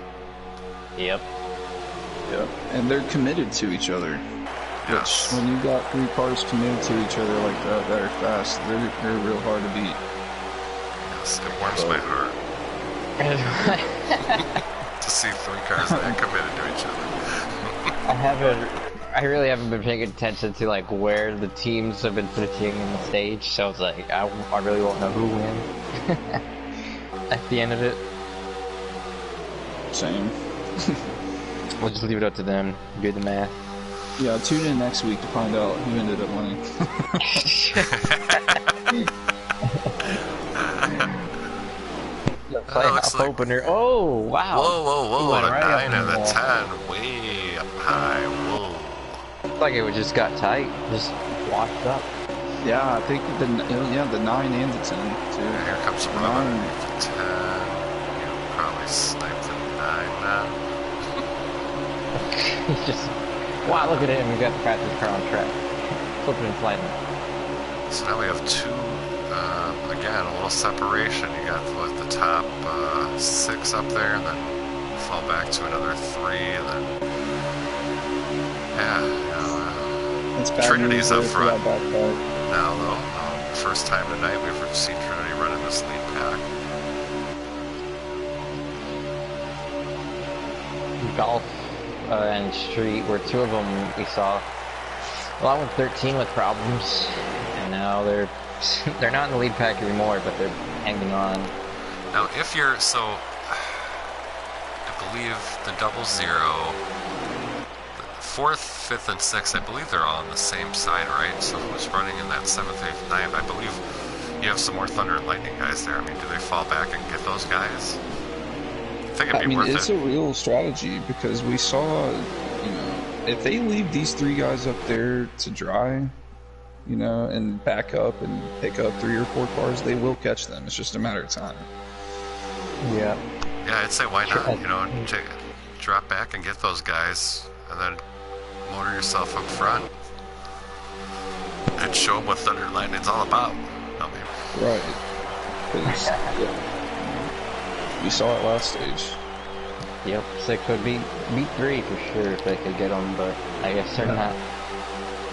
C: Yep.
B: And they're committed to each other.
A: Yes.
B: Which, when you got 3 cars committed to each other like that, that are fast, they're real hard to beat.
A: Yes, it warms my heart to see 3 cars that committed to each other.
C: I really haven't been paying attention to like where the teams have been finishing in the stage, so it's like I really won't know who wins at the end of it.
B: Same.
C: We'll just leave it up to them. Do the math.
B: Yeah, tune in next week to find out who ended up winning.
C: Playoff opener. Oh, wow.
A: Whoa.
C: Went
A: The
C: right
A: 9 and the 10. Way up high. Whoa.
C: Looks like it just got tight. Just washed up.
B: Yeah, I think the 9 and the 10 too.
A: And here comes the Robin. The 10. You'll probably snipe the 9 now.
C: He's just... Wow, look at him. We got the fastest car on track. Flipping and sliding.
A: So now we have 2, again, a little separation. You got the top 6 up there, and then fall back to another 3, and then, Trinity's up front. Now, though, first time tonight we've seen Trinity running this lead pack.
C: Golf and Street were 2 of them we saw. Well, I went 13 with problems, and now they're not in the lead pack anymore, but they're hanging on.
A: Now, if you're I believe the double zero, fourth, fifth, and sixth, I believe they're all on the same side, right? So who's running in that seventh, eighth, ninth? I believe you have some more Thunder and Lightning guys there. I mean, do they fall back and get those guys? I think it'd be worth it.
B: It's a real strategy because we saw, you know, if they leave these three guys up there to dry, you know, and back up and pick up 3 or 4 cars, they will catch them. It's just a matter of time.
C: Yeah.
A: Yeah, I'd say why not? You know, drop back and get those guys, and then motor yourself up front and show them what Thunder and Lightning's all about. I mean,
B: right. Because we saw it last stage.
C: Yep, 6 would beat 3 for sure if they could get them, but I guess they're not.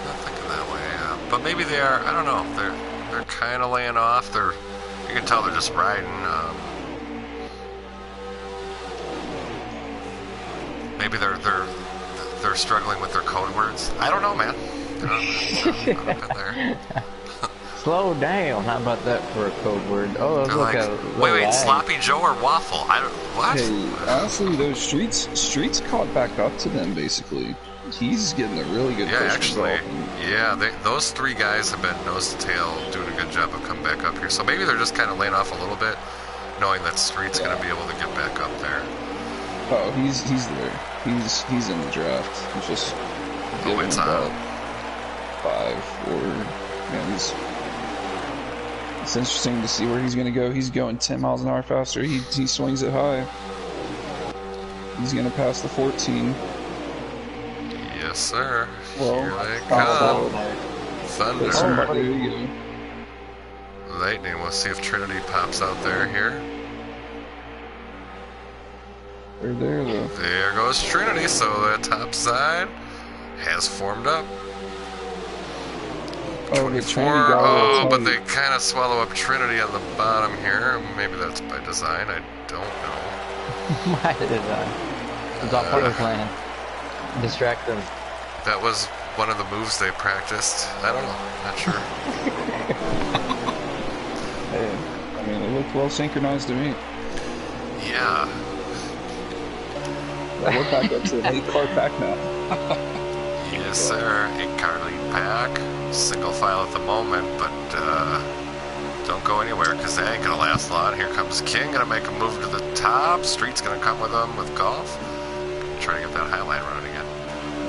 A: not thinking that way. But maybe they are. I don't know. They're kind of laying off. You can tell they're just riding. Maybe they're struggling with their code words. I don't know, man. I've been there.
C: Slow down. How about that for a code word? Oh,
A: They're
C: look
A: like,
C: at
A: wait, Sloppy Joe or Waffle? What?
B: Hey, honestly, those streets caught back up to them. Basically, he's getting a really good.
A: Yeah,
B: push
A: actually,
B: result.
A: those 3 guys have been nose to tail doing a good job of coming back up here. So maybe they're just kind of laying off a little bit, knowing that Street's going to be able to get back up there.
B: Oh, he's there. He's in the draft. He's just giving
A: it's
B: about 5 or man. It's interesting to see where he's going to go. He's going 10 miles an hour faster. He swings it high. He's going to pass the 14.
A: Yes, sir.
B: Well,
A: Here they come. Thunder.
B: There you go.
A: Lightning. We'll see if Trinity pops out there here.
B: They're there though.
A: There goes Trinity. So the top side has formed up.
B: Oh,
A: 24. But they kind of swallow up Trinity on the bottom here. Maybe that's by design. I don't know.
C: My design. It's all part of the plan. Distract them.
A: That was one of the moves they practiced. I don't know. Not sure.
B: Hey, I mean, it looked well synchronized to me.
A: Yeah.
B: Well, we're back up to the 8-car pack now.
A: Yes, sir. 8-car lead pack. Single file at the moment, but don't go anywhere because they ain't gonna last long. Here comes King, gonna make a move to the top. Street's gonna come with him with Golf. Try to get that high line running again.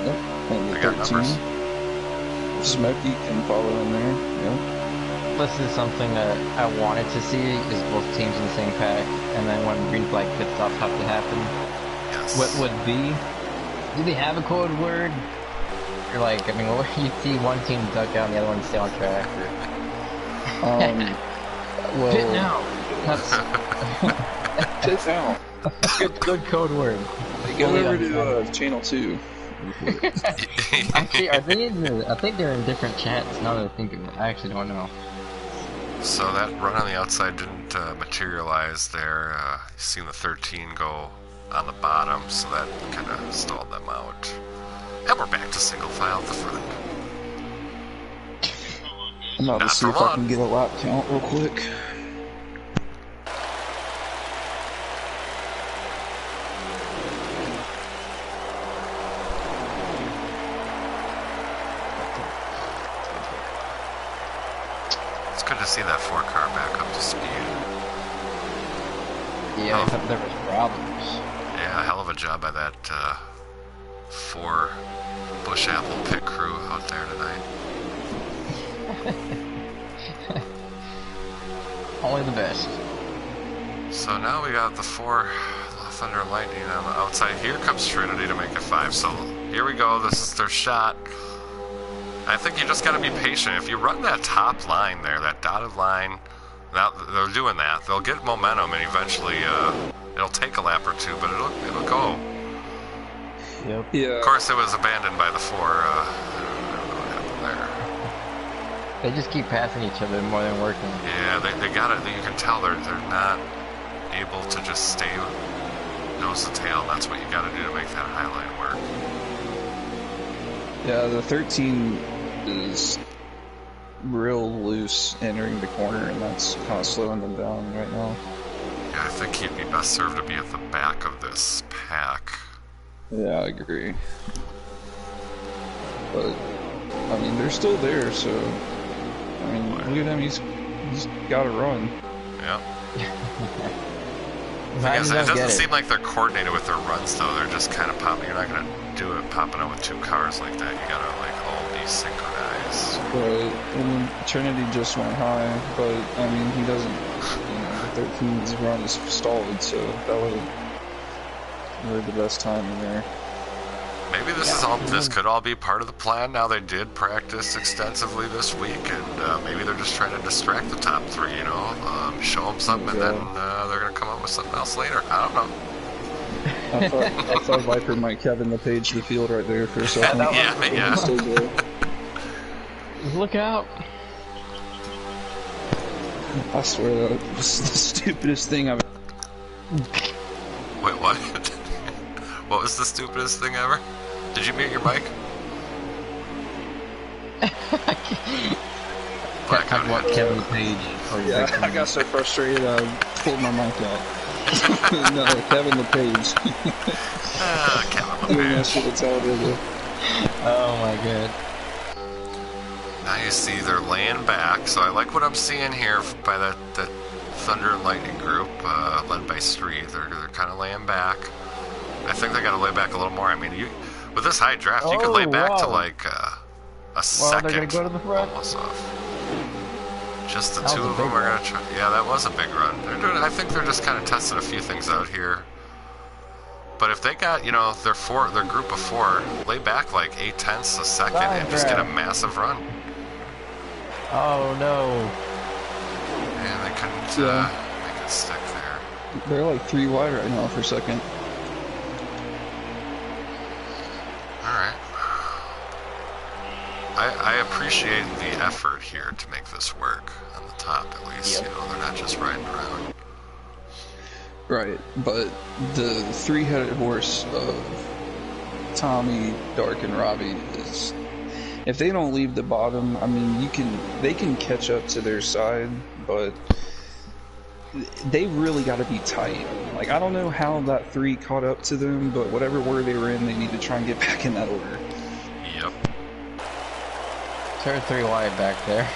B: Yep. And the
A: They got
B: 13.
A: numbers.
B: Smokey can follow in there. Yep.
C: This is something that I wanted to see, is both teams in the same pack, and then when green flag pit stops have to happen.
A: Yes.
C: What would be? Do they have a code word? Or like, I mean, what you see one team duck out and the other one stay on track? Or...
B: Well,
C: Pit now. That's
B: Pit now.
C: good code word.
B: Go over to channel 2.
C: Actually, are they in I think they're in different chats now that I think of it. I actually don't know.
A: So that run on the outside didn't materialize there. You seen the 13 go on the bottom, so that kind of stalled them out. And we're back to single file at the front.
B: I'm about to see if I can get a lap count real quick.
A: It's good to see that 4-car back up to speed.
C: Yeah, except there was problems.
A: Yeah, a hell of a job by that 4 Bush Apple pit crew out there tonight.
C: Only the best.
A: So now we got the 4 Thunder and Lightning on the outside. Here comes Trinity to make it 5. So here we go. This is their shot. I think you just got to be patient. If you run that top line there, that dotted line, now they're doing that. They'll get momentum, and eventually it'll take a lap or 2, but it'll go.
C: Yep.
B: Yeah.
A: Of course, it was abandoned by the 4. I don't know what happened there.
C: They just keep passing each other more than working.
A: Yeah, they got it. You can tell they're not able to just stay nose to tail. That's what you got to do to make that high line work.
B: Yeah, the 13 is real loose entering the corner, and that's kind of slowing them down right now.
A: Yeah, I think he'd be best served to be at the back of this pack.
B: Yeah, I agree. But I mean, they're still there, so I mean, look at him. He's got to run.
A: Yeah.
C: Might
A: It
C: as well
A: doesn't
C: get it.
A: seem like they're coordinated with their runs, though. They're just kind of popping. You're not going to do it popping out with 2 cars like that. You got to, like, all be synchronized.
B: But I mean, Trinity just went high, but I mean, he doesn't. You know, the 13's run is stalled, so that was really the best time in there.
A: Maybe this could all be part of the plan. Now they did practice extensively this week, and maybe they're just trying to distract the top 3, you know, show them something, and then they're going to come up with something else later. I don't know.
B: I thought Viper might Kevin the Page the field right there for a second.
A: Yeah.
C: Look out!
B: I swear that was the stupidest thing I've.
A: Wait, what? What was the stupidest thing ever? Did you mute your mic?
C: What Kevin Page?
B: Yeah, I got so frustrated I pulled my mic out. No, Kevin the Page.
A: Kevin the
B: Doing that
A: Page.
B: shit at Talladega.
C: Oh my god.
A: Now you see they're laying back, so I like what I'm seeing here by that Thunder and Lightning group led by Street. They're kind of laying back. I think they got to lay back a little more. I mean, with this high draft, you could lay back to like a second.
C: They're gonna go to the front.
A: Almost off. Just the
C: That
A: 2
C: was a
A: of them
C: big
A: are
C: run.
A: gonna try. Yeah, that was a big run. I think they're just kind of testing a few things out here. But if they got, you know, their group of 4, lay back like 0.8 a second
C: Side
A: and just get a
C: draft.
A: massive run.
C: Oh no.
A: And they couldn't make it stick there.
B: They're like 3 wide right now for second.
A: Alright. I appreciate the effort here to make this work on the top, at least.
C: Yep.
A: You know, they're not just riding around.
B: Right, but the 3-headed horse of Tommy, Dark, and Robbie is. If they don't leave the bottom, I mean, they can catch up to their side, but they really got to be tight. Like, I don't know how that 3 caught up to them, but whatever order they were in, they need to try and get back in that order.
A: Yep.
C: They're 3 wide back there.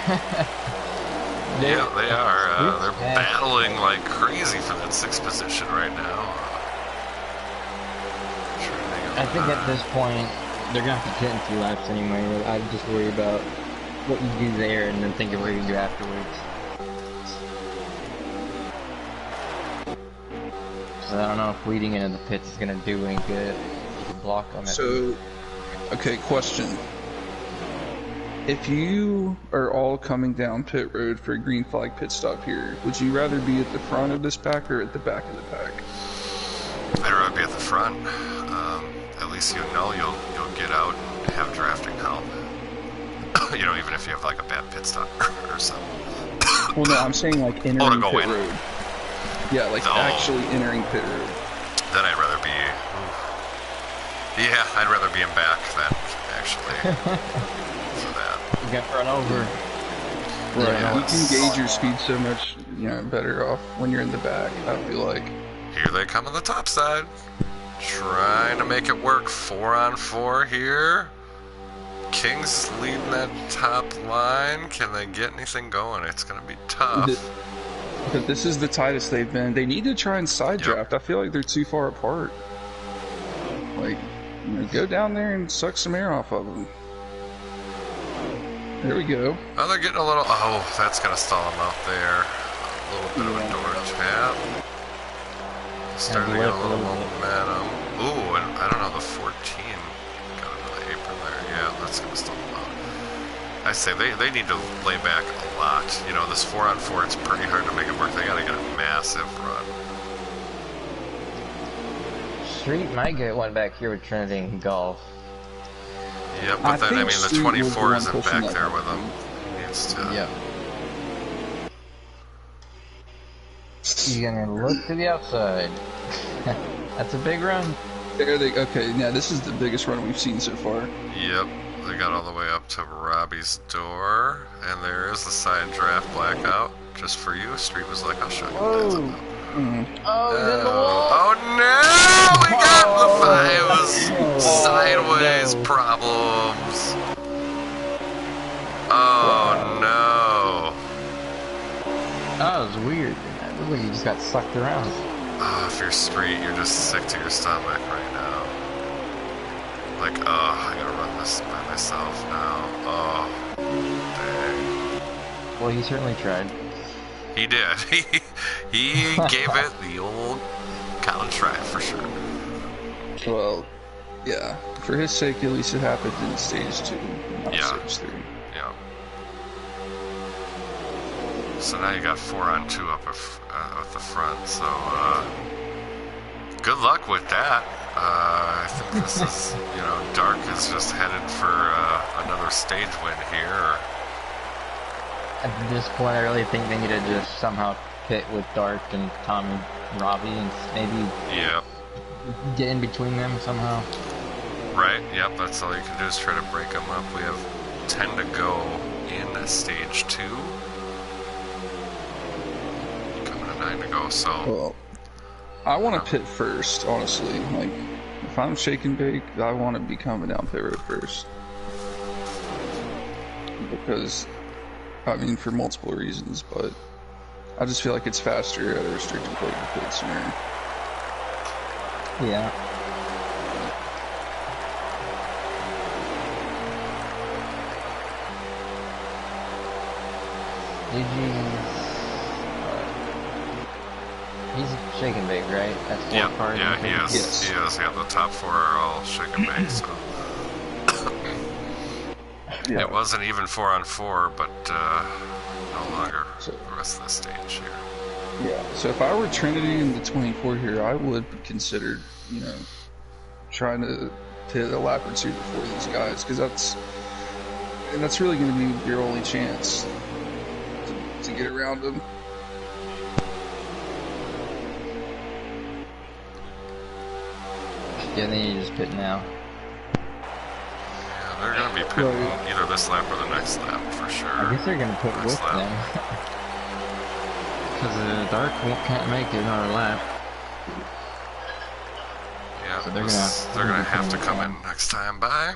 A: Yeah, they are. They're
C: Yeah.
A: battling like crazy for that 6th position right now.
C: I think at this point, they're gonna have to get in 2 laps anyway. I just worry about what you do there and then think of what you can do afterwards. So I don't know if leading into the pits is gonna do any good. You can block them.
B: So, okay, question. If you are all coming down pit road for a green flag pit stop here, would you rather be at the front of this pack or at the back of the pack?
A: I'd rather be at the front. At least you'll get out and have drafting help. You know, even if you have like a bad pit stop or something.
B: Well, no, I'm saying like entering
A: go
B: pit
A: in.
B: road. Yeah, like actually entering pit road.
A: Then I'd rather be. Yeah, I'd rather be in back than actually. For that.
C: You got run over.
B: Right.
A: Yeah.
B: You can gauge your speed so much, better off when you're in the back. I feel like.
A: Here they come on the top side. Trying to make it work. 4 on 4 here. King's leading that top line. Can they get anything going? It's going to be tough.
B: But this is the tightest they've been. They need to try and side draft. I feel like they're too far apart. Like, go down there and suck some air off of them. There we go.
A: Oh, they're getting a little. Oh, that's going to stall them out there. A little bit of a door tap. Starting to get a little momentum. Ooh, and I don't know, the 14 got into the apron there. Yeah, that's going to stall them out. I say they need to lay back a lot. You know, this 4 on 4, it's pretty hard to make it work. They got to get a massive run.
C: Street might get one back here with Trinity and Golf.
A: Yeah, but then, I mean, the 24 isn't back there with them. He needs to.
C: Yep. You're gonna look to the outside. That's a big run.
B: Okay, yeah, this is the biggest run we've seen so far.
A: Yep, they got all the way up to Robbie's door, and there is the side draft blackout. Just for you, Street was like, I'll show you guys.
C: Oh, he's in the wall.
A: Oh no! We got the 5
C: Oh,
A: sideways
C: no.
A: problems. Oh no!
C: That was weird. It looked like he just got sucked around.
A: Oh, if you're street, you're just sick to your stomach right now. Like, oh, I gotta run this by myself now. Oh, dang.
C: Well, he certainly tried.
A: He did. He gave it the old college try for sure.
B: Well, yeah. For his sake, at least it happened in stage 2, not
A: Yeah.
B: stage 3.
A: Yeah. So now you got 4 on 2 up at the front. So good luck with that. I think this is, Dark is just headed for another stage win here.
C: At this point, I really think they need to just somehow pit with Dark and Tommy, Robbie, and maybe
A: Yep.
C: get in between them somehow.
A: Right. Yep. That's all you can do is try to break them up. We have 10 to go in stage 2. Coming to 9 to go. So.
B: Well, I want to pit first, honestly. Like, if I'm shake and bake, I want to be coming down pit road first. Because, I mean, for multiple reasons, but I just feel like it's faster at a restricted plate to pit sooner.
C: Yeah. He's shake and bake, right? That's 4
A: Yep.
C: cars.
A: Yeah. He is.
B: Yes.
A: He is. Yeah. The top 4 are all shake and bake. So.
B: Yeah.
A: It was an even 4 on 4, but no longer
B: So-
A: the rest of the stage here.
B: Yeah, so if I were Trinity in the 24 here, I would consider, trying to hit a lap or 2 before these guys, because that's really going to be your only chance to get around them.
C: Yeah, then you just pit now.
A: Yeah, they're going to be pitting
B: Right.
A: either this lap or the next lap for sure.
C: I guess they're gonna put
A: Next
C: with
A: lap.
C: them. Because Dark can't make it another lap.
A: Yeah,
C: So they're
A: they're
C: gonna
A: gonna have to
C: put
A: come
C: them
A: in next time by.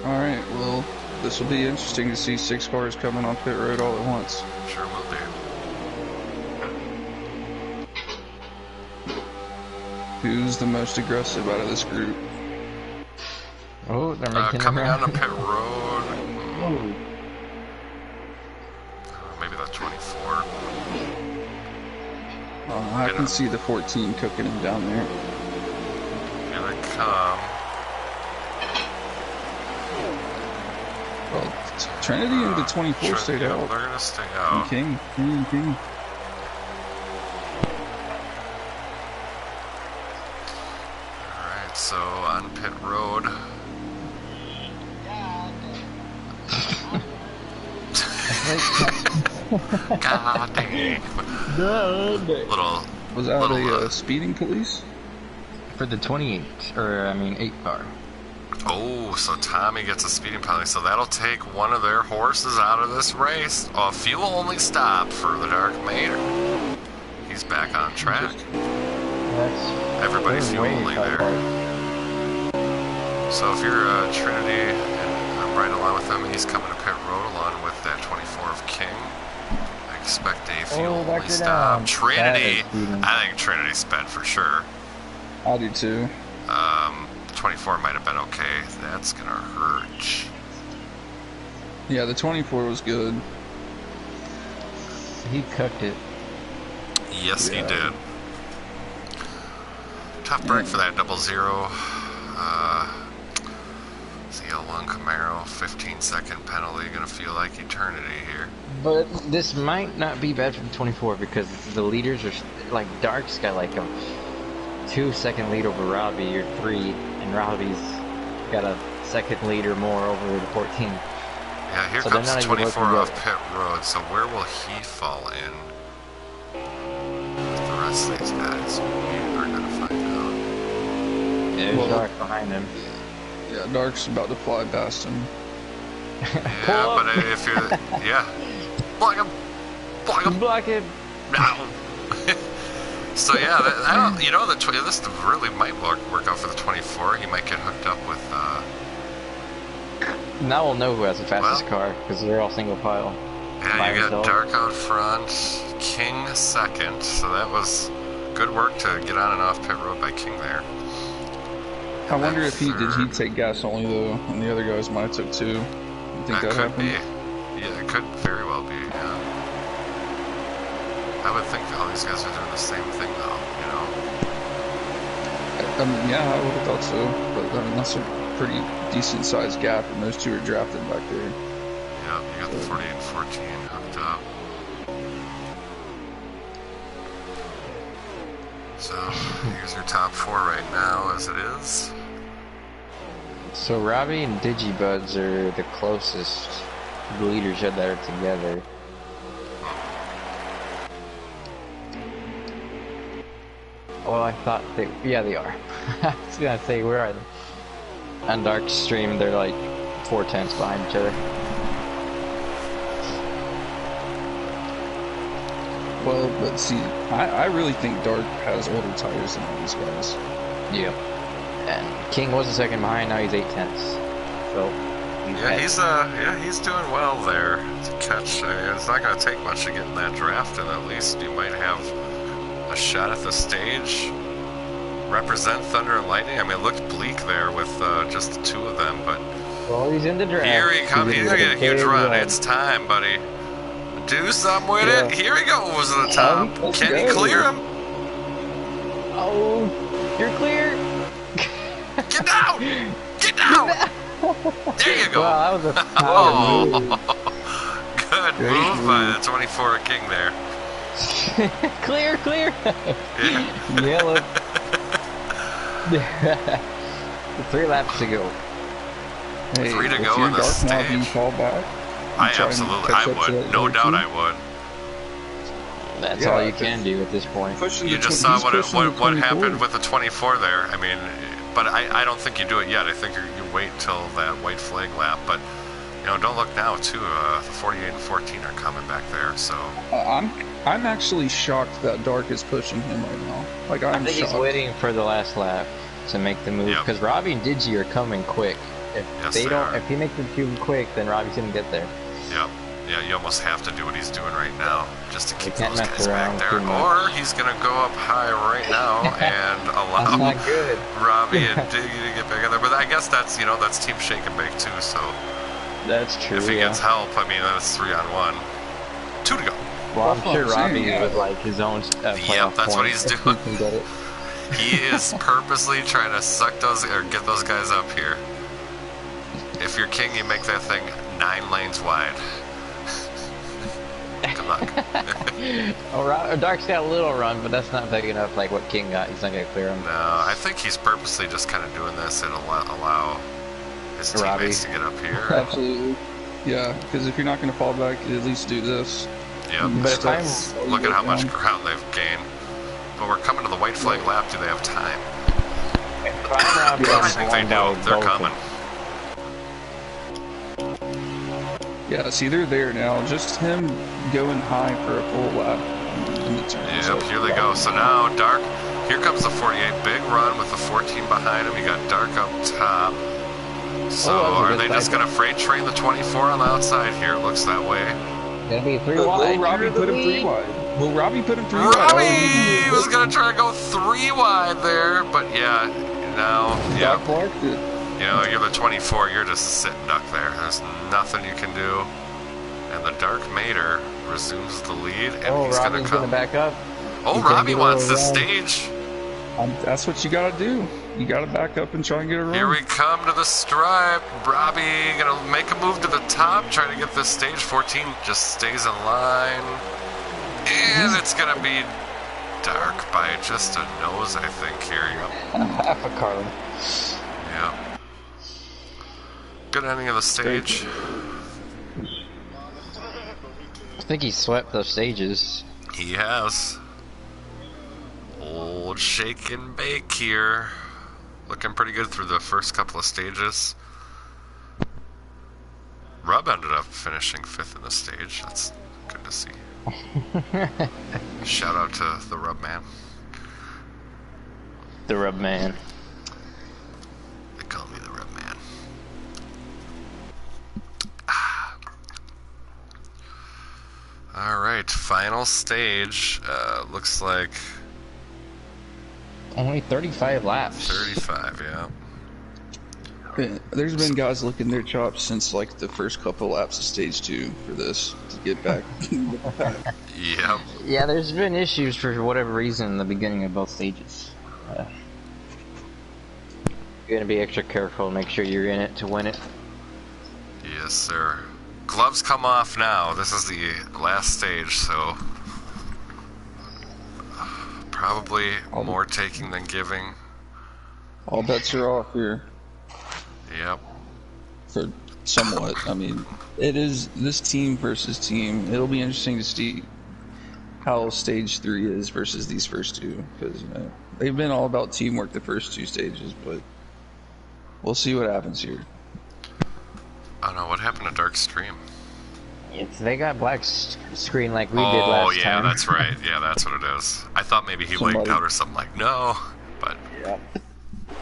B: Alright, well, this will be interesting to see 6 cars coming on pit road all at once.
A: Sure will be.
B: Who's the most aggressive out of this group?
C: Oh, they're making
A: Coming
C: around.
A: on the pit road.
C: Oh.
A: Maybe the 24.
B: I can see the 14 cooking him down there.
A: Here they come.
B: Well, Trinity and the 24 stayed
A: Yeah,
B: out.
A: they're gonna stay
B: And
A: out.
B: King.
A: Alright, so on pit road. God dang. Little.
B: Was that
A: Little,
B: a speeding police?
C: For the 28, or I mean 8 car.
A: Oh, so Tommy gets a speeding penalty, so that'll take one of their horses out of this race. A fuel only stop for the Dark Mater. He's back on track.
C: That's
A: Everybody
C: they're
A: fuel
C: way
A: only
C: far
A: there.
C: apart.
A: So if you're Trinity, and I'm right along with him, he's coming to pit road along with that 24 of King. I expect a fuel
C: back
A: only
C: her
A: stop.
C: down.
A: Trinity,
C: That is speeding.
A: I think Trinity sped for sure.
B: I do too.
A: 24 might have been okay. That's gonna hurt.
B: Yeah, the 24 was good.
C: He cooked it.
A: Yes, he
B: Yeah.
A: did. Tough break for that 00. ZL1 Camaro, 15-second penalty. Gonna feel like eternity here.
C: But this might not be bad for the 24 because the leaders are like Dark's got like a 2-second lead over Robbie or 3, and Robbie's got a second lead or more over the 14.
A: Yeah, here
C: So they're
A: comes
C: not even
A: 24
C: working
A: off
C: together.
A: pit road. So where will he fall in? With the rest of these guys, we are gonna find out.
C: There's
B: Well,
C: Dark behind him.
B: Yeah, Dark's about to fly past him.
A: Yeah, but if you're, yeah, plug him. Block him.
C: Block it.
A: No. So yeah, this really might work out for the 24. He might get hooked up with.
C: Now we'll know who has the fastest car because they're all single file.
A: Yeah, you got Dark out front, King second. So that was good work to get on and off pit road by King there.
B: I wonder if he take gas only though, and the other guys might have took two. You think that
A: could
B: happened?
A: be. Yeah, it could very well be. Yeah. I would think all these guys are doing the same thing though. You know.
B: Yeah, I would have thought so. But I mean, that's a pretty decent sized gap, and those two are drafted back there.
A: Yeah, you got the 48 and 14 hooked up. So here's your top four right now, as it is.
C: So Robbie and Digibuds are the closest leaders that are together. Well, I thought they are. I was gonna say, where are they? On Dark Stream, they're like 4/10 behind each other.
B: Well, but see, I really think Dark has older tires than all these guys.
C: Yeah. And King was a second behind, now he's 8/10. So
A: he's doing well there to catch. I mean, it's not going to take much to get in that draft, and at least you might have a shot at the stage. Represent Thunder and Lightning. I mean, it looked bleak there with just the two of them, but
C: well, he's in the draft.
A: Here he comes. He's going to get a huge run. It's time, buddy. Do something with it. Here he goes to the top. Can he clear him?
C: Oh, you're clear.
A: Get down! Get down! There you go.
C: Wow, that was a power move.
A: Good move by the 24 King there.
C: Clear.
A: Yeah.
C: Yellow. 3 laps to go.
B: Hey,
A: 3 to
B: if
A: go
B: you're
A: in the
B: Dark now, do you
A: stage.
B: fall back?
A: I would. No doubt I would.
C: That's all you can do at this point.
A: You just saw what happened with the 24 there. I mean, but I don't think you do it yet. I think you wait till that white flag lap. But don't look now too. The 48 and 14 are coming back there. So
B: I'm actually shocked that Dark is pushing him right now. Like I think
C: he's waiting for the last lap to make the move because Robbie and Digi are coming quick. If if he makes the too quick, then Robbie's gonna get there.
A: Yep. Yeah, you almost have to do what he's doing right now just to keep those
C: mess
A: guys back
C: around
A: there.
C: too much.
A: Or he's going to go up high right now and allow
C: not good.
A: Robbie and Diggy to get back in there. But I guess that's team shake and bake too, so.
C: That's true,
A: If he gets help, I mean, that's 3 on 1. 2 to go.
C: Well, I'm sure Robbie would like his own
A: Yep, that's what he's doing.
C: He can get it.
A: He is purposely trying to suck those, or get those guys up here. If you're King, you make that thing 9 lanes wide. Good luck.
C: Dark's got a little run, but that's not big enough like what King got. He's not going to clear him.
A: No, I think he's purposely just kind of doing this and allow his teammates to get up here.
B: Absolutely. Yeah, because if you're not going to fall back, you at least do this.
A: Yep.
C: But
A: look at how much ground they've gained. But we're coming to the white flag lap. Do they have time? I think they do. They're coming.
B: Yeah, see, they're there now. Just him going high for a full lap in the turn.
A: Yep, here they go. So now Dark, here comes the 48. Big run with the 14 behind him. You got Dark up top. So are they just going to freight train the 24 on the outside here? It looks that way.
C: Gonna be 3 wide.
B: Will Robbie put him 3 wide? Will Robbie put him 3 wide?
A: Robbie was going to try to go 3 wide there, but yeah, now, you're the 24, you're just a sitting duck there. There's nothing you can do. And the Dark Mater resumes the lead, and he's going to come.
C: Gonna back up.
A: Oh, Robbie wants the stage.
B: That's what you gotta do. You gotta back up and try and get a run.
A: Here we come to the stripe. Robbie gonna make a move to the top, trying to get this stage. 14 just stays in line. And it's gonna be Dark by just a nose, I think, here.
C: Half a car.
A: Yeah. Good ending of the stage.
C: I think he swept those stages.
A: He has. Old shake and bake here. Looking pretty good through the first couple of stages. Rub ended up finishing 5th in the stage. That's good to see. Shout out to the Rub Man.
C: The Rub Man.
A: They call me the Rub Man. Alright, final stage. Looks like
C: Only 35 laps.
A: 35, yeah.
B: There's been guys licking their chops since like the first couple laps of stage 2 for this to get back.
A: Yep.
C: Yeah, there's been issues for whatever reason in the beginning of both stages. You're gonna be extra careful, make sure you're in it to win it.
A: Yes, sir. Gloves come off now. This is the last stage, so probably more taking than giving.
B: All bets are off here.
A: Yep.
B: For somewhat. I mean, it is this team versus team. It'll be interesting to see how stage 3 is versus these first two, because they've been all about teamwork the first two stages, but we'll see what happens here.
A: I don't know what happened to Dark Stream.
C: They got black screen like we did last time.
A: Oh yeah, that's right. Yeah, that's what it is. I thought maybe he lagged out or something. Like no, but
B: yeah.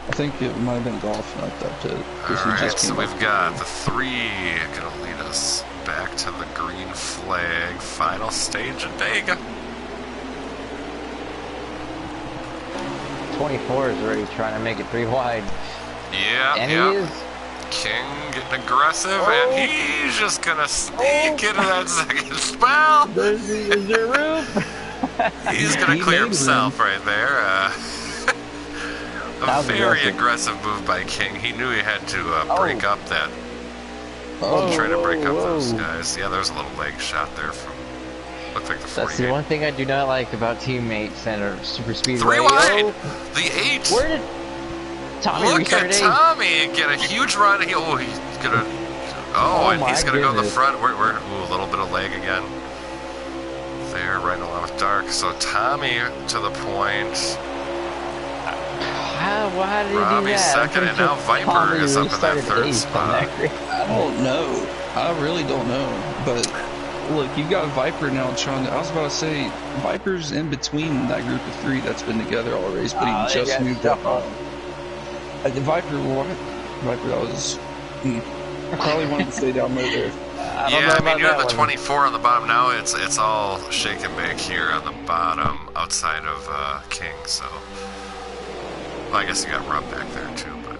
B: I think it might have been golf, not that pit.
A: Alright, so we've got the 3 gonna lead us back to the green flag. Final stage of Talladega.
C: 24 is already trying to make it 3 wide.
A: Yeah,
C: And
A: yeah.
C: he is.
A: King getting aggressive, and he's just gonna sneak into that second spell.
C: Is there room?
A: He's gonna clear himself right there. A very aggressive move by King. He knew he had to break up that. Try to break up those guys. Yeah, there's a little leg shot there from. Looked like the 48.
C: That's the one thing I do not like about teammates and a super speed
A: 3 wide. The 8.
C: Where did Tommy
A: Look at Tommy get a huge run. He's gonna. And he's gonna go to the front. We're a little bit of leg again. There, right along with Dark. So Tommy to the point.
C: Why did he
A: Robbie's
C: do that?
A: second, and now Viper is up in that 3rd spot.
B: I don't know. I really don't know. But look, you've got Viper now trying to. I was about to say, Viper's in between that group of 3 that's been together all race, but he just moved up on. Viper, what? Viper, that was. Probably wanted to stay down there.
A: Yeah, I mean, you're the 24 on the bottom now. It's all shake and bake here on the bottom, outside of King. So, well, I guess you got Rub back there too, but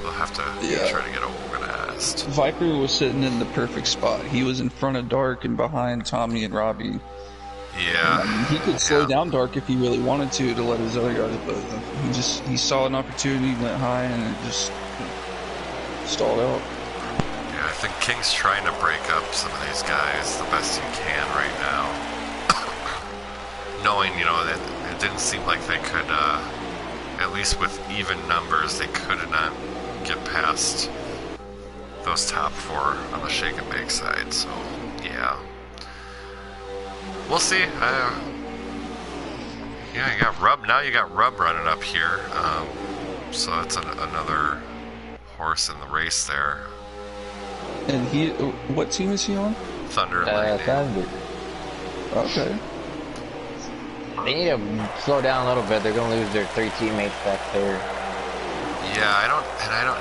A: we'll have to try to get organized.
B: Viper was sitting in the perfect spot. He was in front of Dark and behind Tommy and Robbie.
A: Yeah,
B: I mean, he could slow down Dark if he really wanted to let his other guys, but he saw an opportunity, went high, and it just stalled out.
A: Yeah, I think King's trying to break up some of these guys the best he can right now. Knowing, that it didn't seem like they could, at least with even numbers, they could not get past those top 4 on the shake and bake side. So, yeah. We'll see. Yeah, you got Rub. Now you got Rub running up here. So that's another horse in the race there.
B: And what team is he on?
A: Thunder and Lightning.
C: Thunder.
B: Okay.
C: They need to slow down a little bit. They're going to lose their 3 teammates back there.
A: Yeah, I don't.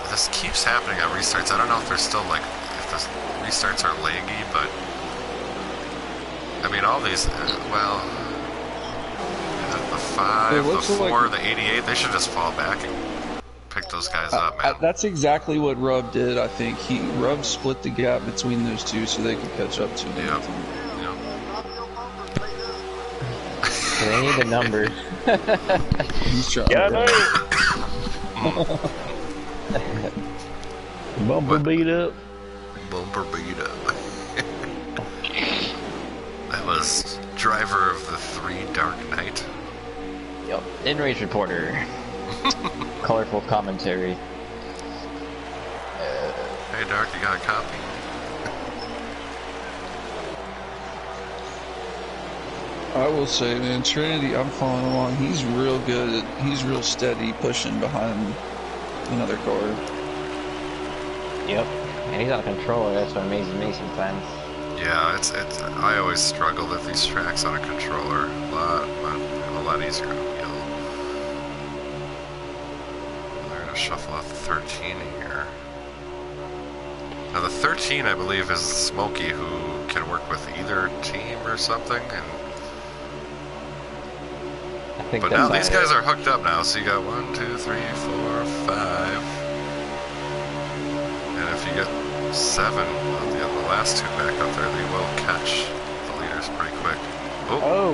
A: This keeps happening on restarts. I don't know if they're still if the restarts are laggy, but. I mean, all these, the 5, the 4, the 88, they should just fall back and pick those guys up, man.
B: That's exactly what Rub did, I think. Rub split the gap between those two so they could catch up to him.
A: Yep.
C: They need the numbers.
B: He's trying
C: Bumper beat up.
A: Bumper beat up. That was driver of the 3 Dark Knight.
C: Yep. In-race reporter. Colorful commentary.
A: Hey Dark, you got a copy?
B: I will say, man, Trinity, I'm following along. He's real good. He's real steady pushing behind another car.
C: Yep. And he's on a controller. That's what amazes me sometimes.
A: Yeah, it's. I always struggled with these tracks on a controller. A lot easier on a wheel. They're gonna shuffle off the 13 here. Now the 13, I believe, is Smokey, who can work with either team or something. But now these guys are hooked up now. So you got 1, 2, 3, 4, 5, and if you get 7 of the last two back up there, they will catch the leaders pretty quick. Oh!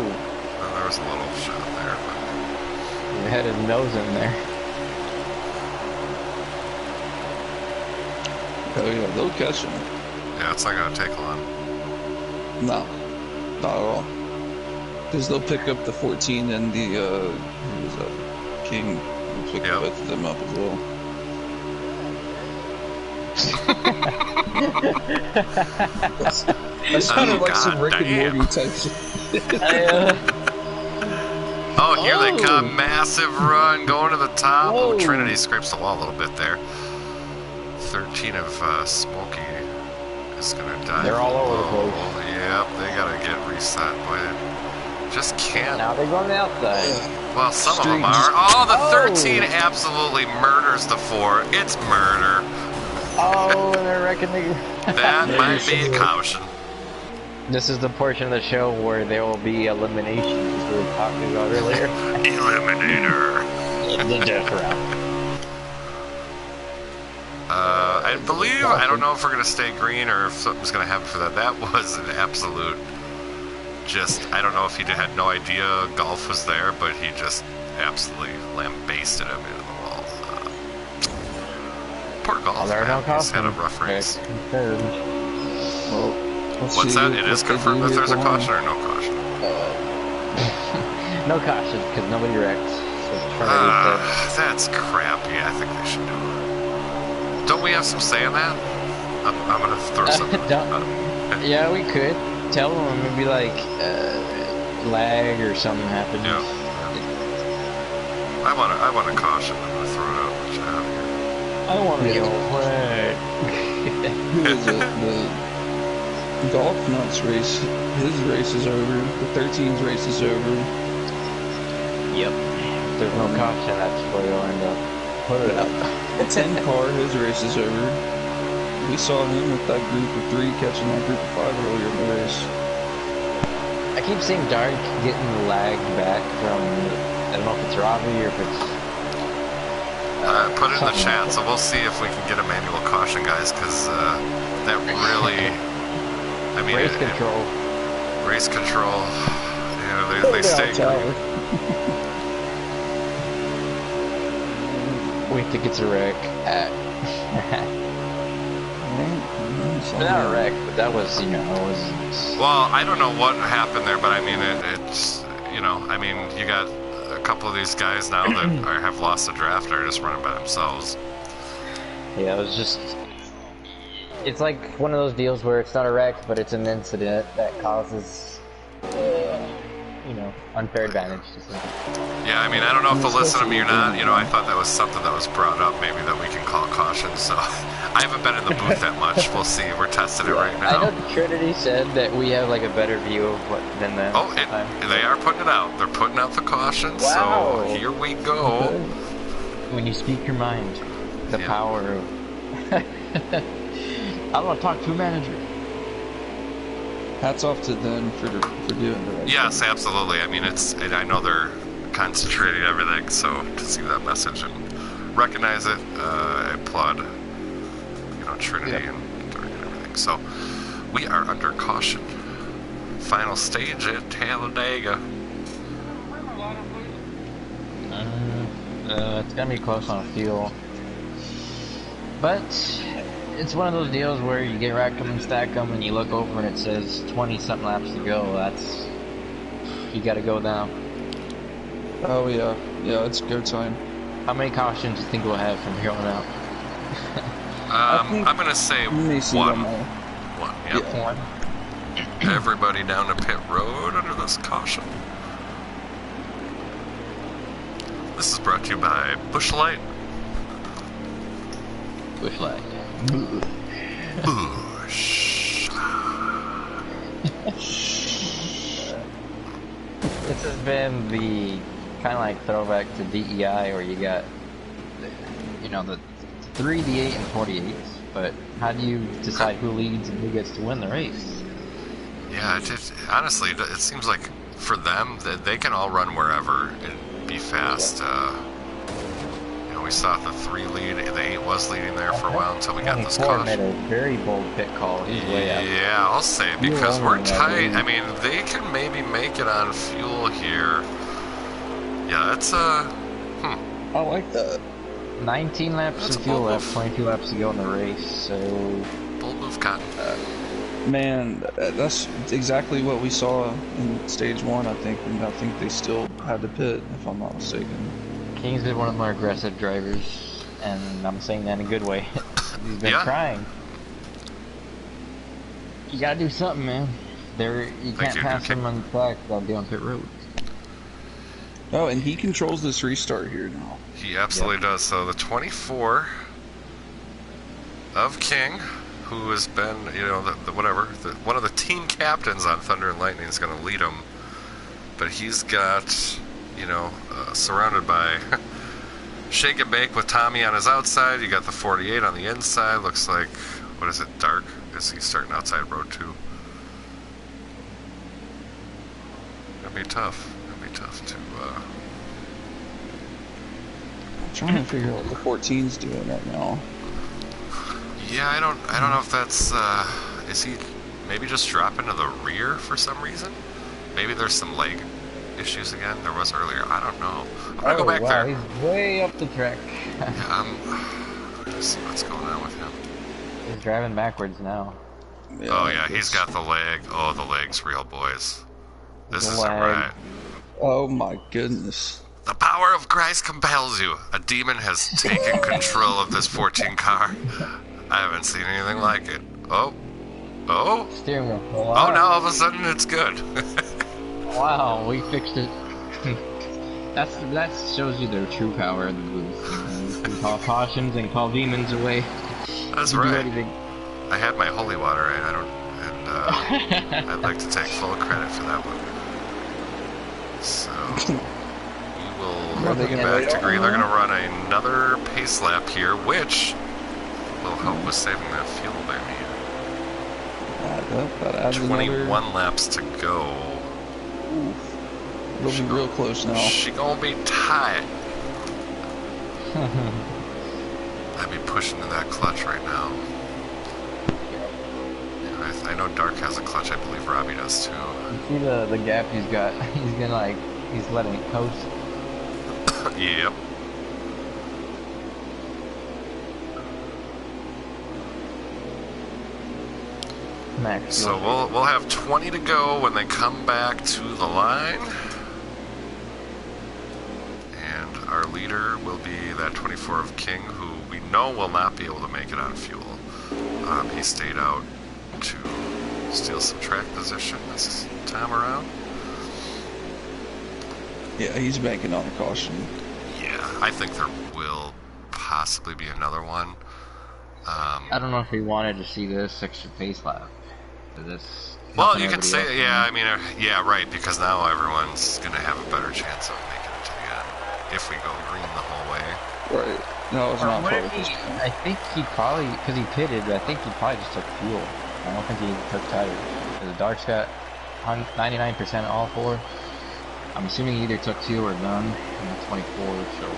A: Well, there was a little shot there, but
C: he had his nose in there.
B: Oh yeah, they'll catch him.
A: Yeah, it's not gonna take long.
B: No, not at all. Because they'll pick up the 14 and the who was that? King will pick both of them up as well. That sounded like some Rick and Morty type shit.
A: Oh, here they come. Massive run going to the top. Whoa. Oh, Trinity scrapes the wall a little bit there. 13 of Smokey is going to die.
C: They're all over the place.
A: Yep, they got to get reset. Boy, just can't.
C: Now they're going outside.
A: Well, some of them are. Oh, the 13 absolutely murders the 4. It's murder.
C: Oh, and they're wrecking the...
A: That might be a caution.
C: This is the portion of the show where there will be eliminations, as we were talking about earlier.
A: Eliminator.
C: The death round.
A: I believe, I don't know if we're going to stay green or if something's going to happen for that. That was an absolute, I don't know if he had no idea Golf was there, but he just absolutely lambasted him into the wall. Poor Golf, man. He's had a rough race.
B: Well,
A: what's that? It is confirmed if there's a caution or no caution?
C: No caution, because nobody wrecked.
A: That's crappy. I think they should do it. Don't we have some say in that? I'm going to throw something.
C: Yeah, we could. Tell them maybe like lag or something happened.
A: Yeah. I want a caution. I'm going to throw it out. Let you out here.
C: I want to go lag.
B: Who is it? The Golf Nuts race. His race is over. The 13's race is over.
C: Yep. If there's no caution, that's where you'll end up. Put it up.
B: 10 car, his race is over. We saw him with that group of 3 catching that group of 5 earlier in the race.
C: I keep seeing Dark getting the lag back from, I don't know if it's Robbie or if it's...
A: Put it in the chat, so we'll see if we can get a manual caution, guys, because that really... I mean...
C: Race control.
A: Race control. You know, they stay green.
C: We think it's a wreck. Not a wreck, but that was, you know,
A: Well, I don't know what happened there, but I mean, it's, you know, I mean, you got a couple of these guys now that have lost the draft and are just running by themselves.
C: Yeah, it was just, it's like one of those deals where it's not a wreck, but it's an incident that causes, you know, unfair advantage.
A: Yeah, I mean, I don't know if they'll listen to me or not. You know, I thought that was something that was brought up, maybe that we can call caution. So I haven't been in the booth that much. We'll see. We're testing it right now.
C: I know Trinity said that we have like a better view of what than them.
A: Oh, they are putting it out. They're putting out the caution. Wow. So here we go.
C: When you speak your mind, the power of. I want to talk to a manager.
B: Hats off to them for doing the right thing.
A: Yes, absolutely. I mean, I know they're concentrating everything, so to see that message and recognize it, I applaud, you know, Trinity and Dark and everything. So we are under caution. Final stage at Talladega.
C: It's gonna be close on a fuel, but it's one of those deals where you get rack them and stack them, and you look over and it says 20-something laps to go. That's, you gotta go now.
B: Oh yeah, it's go time.
C: How many cautions do you think we'll have from here on out?
A: I'm gonna say one. Yep.
C: One.
A: Everybody down to pit road under this caution. This is brought to you by Busch Light.
C: Busch Light.
A: Busch.
C: This has been the kind of like throwback to DEI, where you got, you know, the 3, the 8, and 48s. But how do you decide who leads and who gets to win the race?
A: Yeah, honestly, it seems like for them that they can all run wherever and be fast. You know, we saw the 3 lead, the 8 was leading there for a while until we got this caution.
C: Made a very bold pit call. He's way out.
A: Yeah, I'll say it because we're tight. I mean, they can maybe make it on fuel here. Yeah, that's
B: I like that.
C: 19 laps of fuel left, 22 laps to go in the race. So
A: bold move, Cotton.
B: Man, that's exactly what we saw in stage 1, I think, and I think they still had to pit, if I'm not mistaken.
C: King's been one of the more aggressive drivers, and I'm saying that in a good way. He's been trying. You gotta do something, man. You can't pass him on the track without being on pit road.
B: Oh, and he controls this restart here now.
A: He absolutely does. So the 24 of King, who has been, you know, one of the team captains on Thunder and Lightning is going to lead him. But he's got, you know, surrounded by shake and bake with Tommy on his outside. You got the 48 on the inside. Looks like, what is it, dark? Is he starting outside road 2? It'll be tough. It'll be tough to...
B: I'm trying to figure out what the 14's doing right now.
A: Yeah, I don't know if that's, is he maybe just dropping to the rear for some reason? Maybe there's some leg issues again. There was earlier. I don't know. I'm gonna go back there.
C: He's way up the track.
A: Let's see what's going on with him.
C: He's driving backwards now.
B: Yeah,
A: oh yeah, he's got the leg. Oh, the leg's real, boys. This isn't right.
B: Oh my goodness.
A: The power of Christ compels you. A demon has taken control of this 14 car. I haven't seen anything like it. Oh.
C: Steering wheel.
A: Oh, now all of a sudden it's good.
C: Wow, we fixed it. That shows you the true power of the boost. You can call cautions and call demons away.
A: That's right. I had my holy water. I'd like to take full credit for that one. So we will get back to green. They're going to run another pace lap here, which will help with saving that fuel they need. 21 laps to go.
B: It'll be real close now.
A: She gonna be tight. I'd be pushing to that clutch right now. Yeah, I know Dark has a clutch. I believe Robbie does too.
C: You see the gap he's got? He's letting it coast.
A: Yep.
C: Max.
A: So we'll have 20 to go when they come back to the line. And our leader will be that 24 of King, who we know will not be able to make it on fuel. He stayed out to steal some track position this time around.
B: Yeah, he's banking on a caution.
A: Yeah, I think there will possibly be another one.
C: I don't know if we wanted to see this extra pace lap.
A: Well, you can say, yeah, I mean, yeah, right, because now everyone's going to have a better chance of making it to the end if we go green the whole way.
B: Right. No, it's not part of this.
C: I think he probably, because he pitted, I think he probably just took fuel. I don't think he took tires. The Dark's got 99% all 4. I'm assuming he either took 2 or none in the 24, so...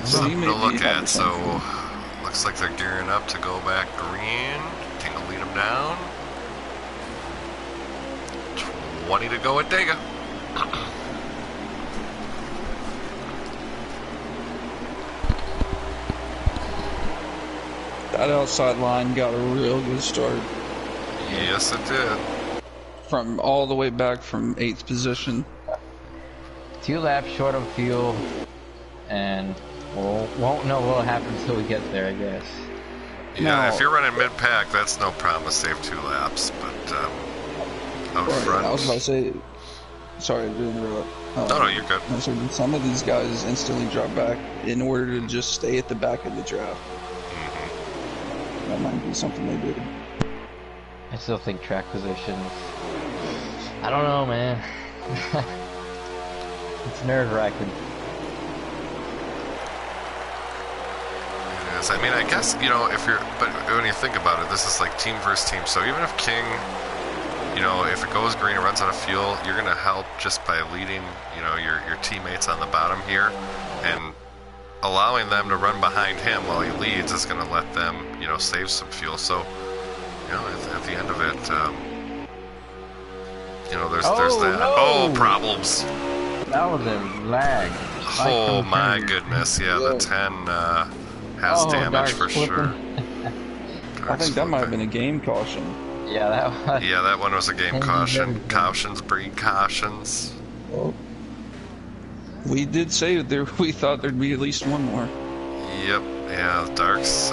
A: Something to look at, so looks like they're gearing up to go back green. King will lead them down. 20 to go at Dega.
B: That outside line got a real good start.
A: Yes, it did.
B: From all the way back from 8th position.
C: 2 laps short of fuel, and won't know what'll happen until we get there, I guess.
A: Yeah, if you're running mid-pack, that's no problem to save 2 laps, but out front...
B: I was about to say... Sorry to interrupt.
A: No, you're good.
B: Some of these guys instantly drop back in order to just stay at the back of the draft. Mm-hmm. That might be something they did.
C: I still think track positions... I don't know, man. It's nerve-wracking.
A: It is. I mean, I guess, you know, but when you think about it, this is like team versus team. So even if King, you know, if it goes green and runs out of fuel, you're going to help just by leading, you know, your teammates on the bottom here, and allowing them to run behind him while he leads is going to let them, you know, save some fuel. So, you know, at the end of it, you know, there's that.
C: No.
A: Oh, problems.
C: That was a lag.
A: Oh my goodness, yeah, the 10 has damage for sure.
B: I think that might have been a game caution.
C: Yeah,
A: that one was a game caution. Cautions breed cautions.
B: Well, we did say that we thought there'd be at least one more.
A: Yep, yeah, the Dark's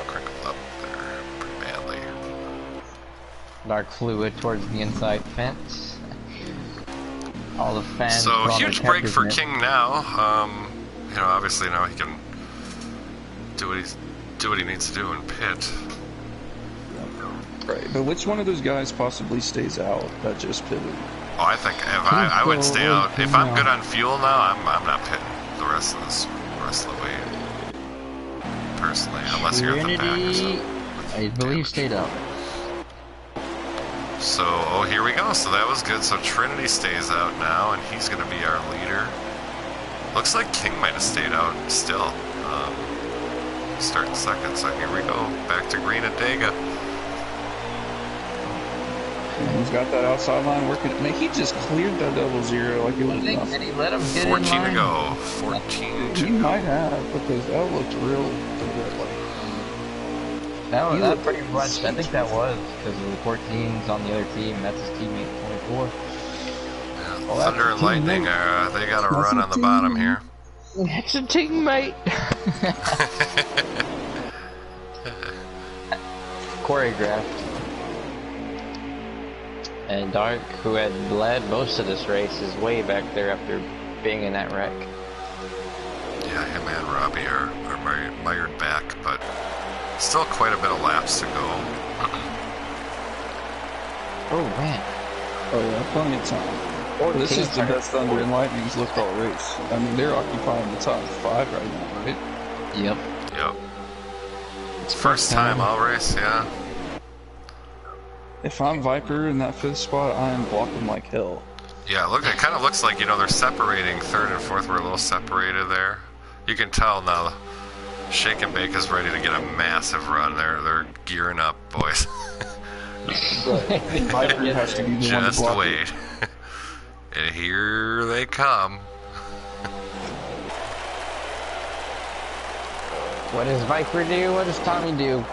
A: crinkled up there pretty badly.
C: Dark fluid towards the inside fence. All the fans.
A: So huge break for King now. You know, obviously now he can do what he needs to do in pit.
B: Right, but which one of those guys possibly stays out that just pitted?
A: Oh, I think I would stay out. If I'm good on fuel now, I'm not pitting the rest of the way. Personally, unless you're at the back or something.
C: I believe stayed out.
A: So, oh, here we go. So that was good. So Trinity stays out now, and he's going to be our leader. Looks like King might have stayed out still. Starting second. So here we go. Back to GRUDGE.
B: He's got that outside line working. Man, he just cleared that 0-0 like it was nothing.
C: Did he let him get
A: 14
C: in line?
A: to go. 14 to
B: He
A: go.
B: might have, because that looked real good.
C: That pretty much. I think that was because of the 14s on the other team. That's his teammate 24.
A: Yeah,
C: Well,
A: Thunder and Lightning, they got a run on the bottom here.
C: That's a teammate. Choreographed. And Dark, who had led most of this race, is way back there after being in that wreck.
A: Yeah, him and Robbie are mired back, but still quite a bit of laps to go.
C: Oh man.
B: Oh yeah, plenty of time. This is the best Thunder and Lightning's looked all race. I mean, they're occupying the top 5 right now, right?
C: Yep.
A: Yep. It's first time all race, yeah.
B: If I'm Viper in that 5th spot, I am blocking like hell.
A: Yeah, look, it kind of looks like, you know, they're separating. 3rd and 4th were a little separated there. You can tell now Shake and Bake is ready to get a massive run. They're gearing up, boys.
B: Viper has to be the one to
A: Just
B: block
A: wait.
B: it.
A: And here they come.
C: What does Viper do? What does Tommy do?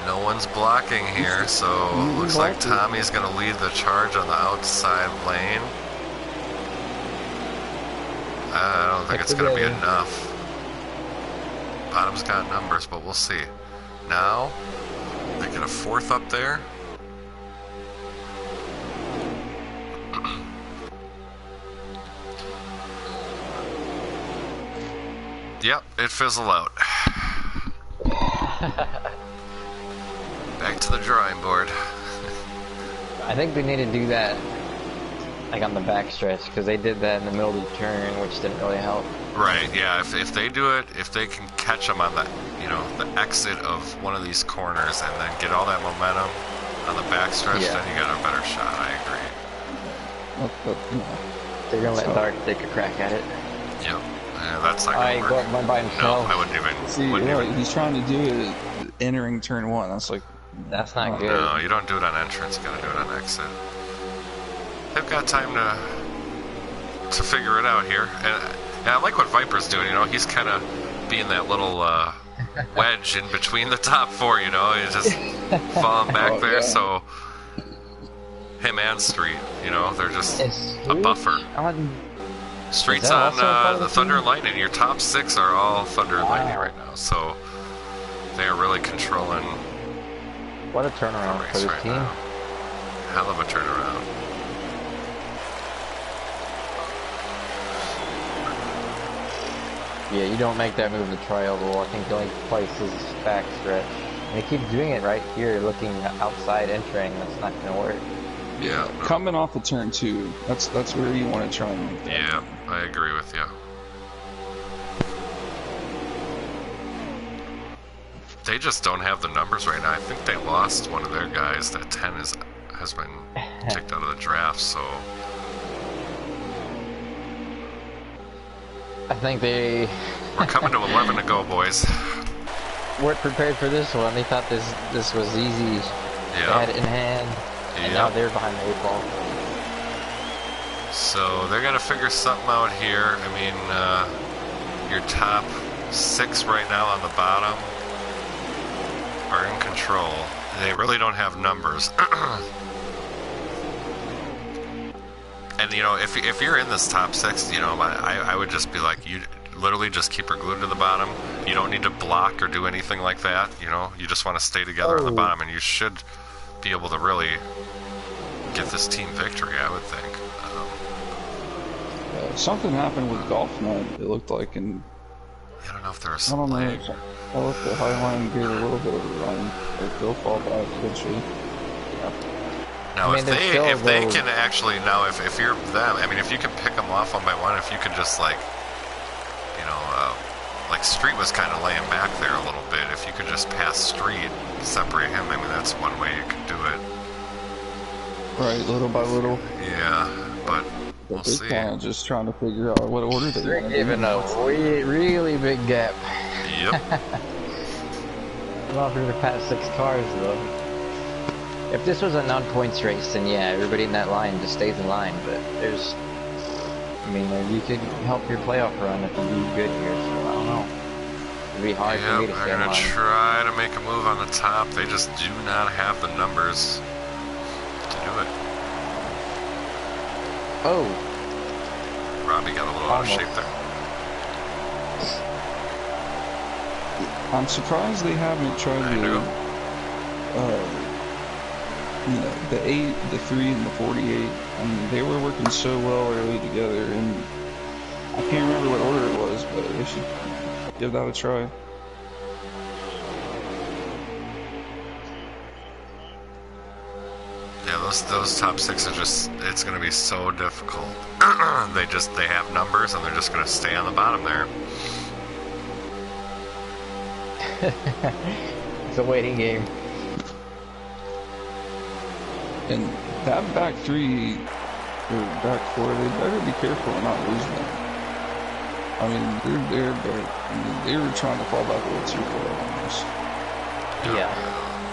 A: No one's blocking here, so looks like Tommy's going to lead the charge on the outside lane. I don't think it's going to be enough. Bottom's got numbers, but we'll see. Now, they get a 4th up there. Yep, it fizzled out. Back to the drawing board.
C: I think they need to do that, like on the backstretch, because they did that in the middle of the turn, which didn't really help.
A: Right, yeah, if they do it, if they can catch them on the, you know, the exit of one of these corners and then get all that momentum on the backstretch, then you got a better shot, I agree.
C: They're going to let Dark take a crack at it.
A: Yep, yeah, that's not going to work.
C: Run by himself.
A: No, I wouldn't even.
B: See, he's trying to do it entering turn 1. That's like...
C: That's not good.
A: No, you don't do it on entrance, you got to do it on exit. They've got time to figure it out here. And I like what Viper's doing, you know, he's kind of being that little wedge in between the top 4, you know, he's just falling back there, so him and Street, you know, they're just a buffer. Street's on the Thunder and Lightning. Your top 6 are all Thunder and Lightning right now, so they are really controlling.
C: What a turnaround for this team.
A: Now. Hell of a turnaround.
C: Yeah, you don't make that move to tri-oval. I think the only place is backstretch. And they keep doing it right here, looking outside entering. That's not going to work.
A: Yeah.
B: Coming off of turn 2, that's where you want to try and make that.
A: Yeah, I agree with you. They just don't have the numbers right now. I think they lost one of their guys. That 10 has been kicked out of the draft, so...
C: I think they...
A: We're coming to 11 to go, boys.
C: weren't prepared for this one. They thought this was easy. They had it in hand, and now they're behind the 8 ball.
A: So they're gonna figure something out here. I mean, your top 6 right now on the bottom are in control. They really don't have numbers. And you know, if you're in this top 6, you know, I would just be like, you literally just keep her glued to the bottom. You don't need to block or do anything like that. You know, you just want to stay together on the bottom, and you should be able to really get this team victory, I would think.
B: Something happened with Golf Night, it looked like, and
A: I don't know if there's.
B: I don't know. I looked at Highline gave a little bit of a run. They'll fall back eventually.
A: Now,
C: I mean,
A: if they can actually, now if you're them, I mean, if you can pick them off one by one, if you can just like, you know, like Street was kind of laying back there a little bit. If you could just pass Street, separate him, I mean, that's one way you could do it.
B: Right, little by little.
A: Yeah, but we'll see.
B: They're kind of just trying to figure out what order they're
C: They're giving a really big gap.
A: Yep.
C: Well, through the past 6 cars, though. If this was a non-points race, then yeah, everybody in that line just stays in line. But there's, I mean, you could help your playoff run if you do good here. So I don't know. It'd be hard for me to stay in line.
A: They're gonna try to make a move on the top. They just do not have the numbers to do it.
C: Oh.
A: Robbie got a little out of shape there.
B: I'm surprised they haven't tried to, you know, the 8, the 3, and the 48. I mean, they were working so well early together, and I can't remember what order it was, but they should give that a try.
A: Yeah, those top 6 are just, it's going to be so difficult. they have numbers, and they're just going to stay on the bottom there.
C: It's a waiting game.
B: And that back 3 or back 4, they better be careful and not lose them. I mean, they're there, but I mean, they were trying to fall back a little too far on this.
C: Yeah.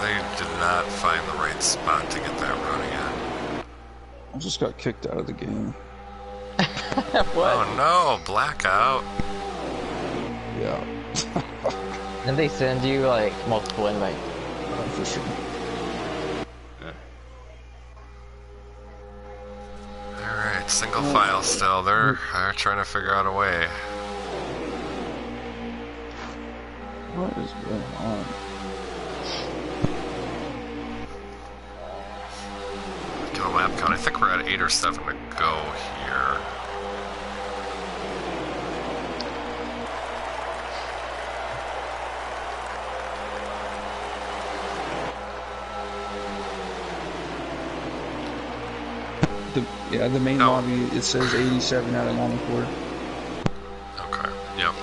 A: They did not find the right spot to get that run again.
B: I just got kicked out of the game.
C: What?
A: Oh no, blackout.
B: Yeah.
C: Then they send you like multiple invites.
B: For sure.
A: Alright, single file still. They're trying to figure out a way.
B: What is going on?
A: Get a lap count. I think we're at 8 or 7 to go here.
B: The main lobby, it says 87 out of 94.
A: Okay, yep.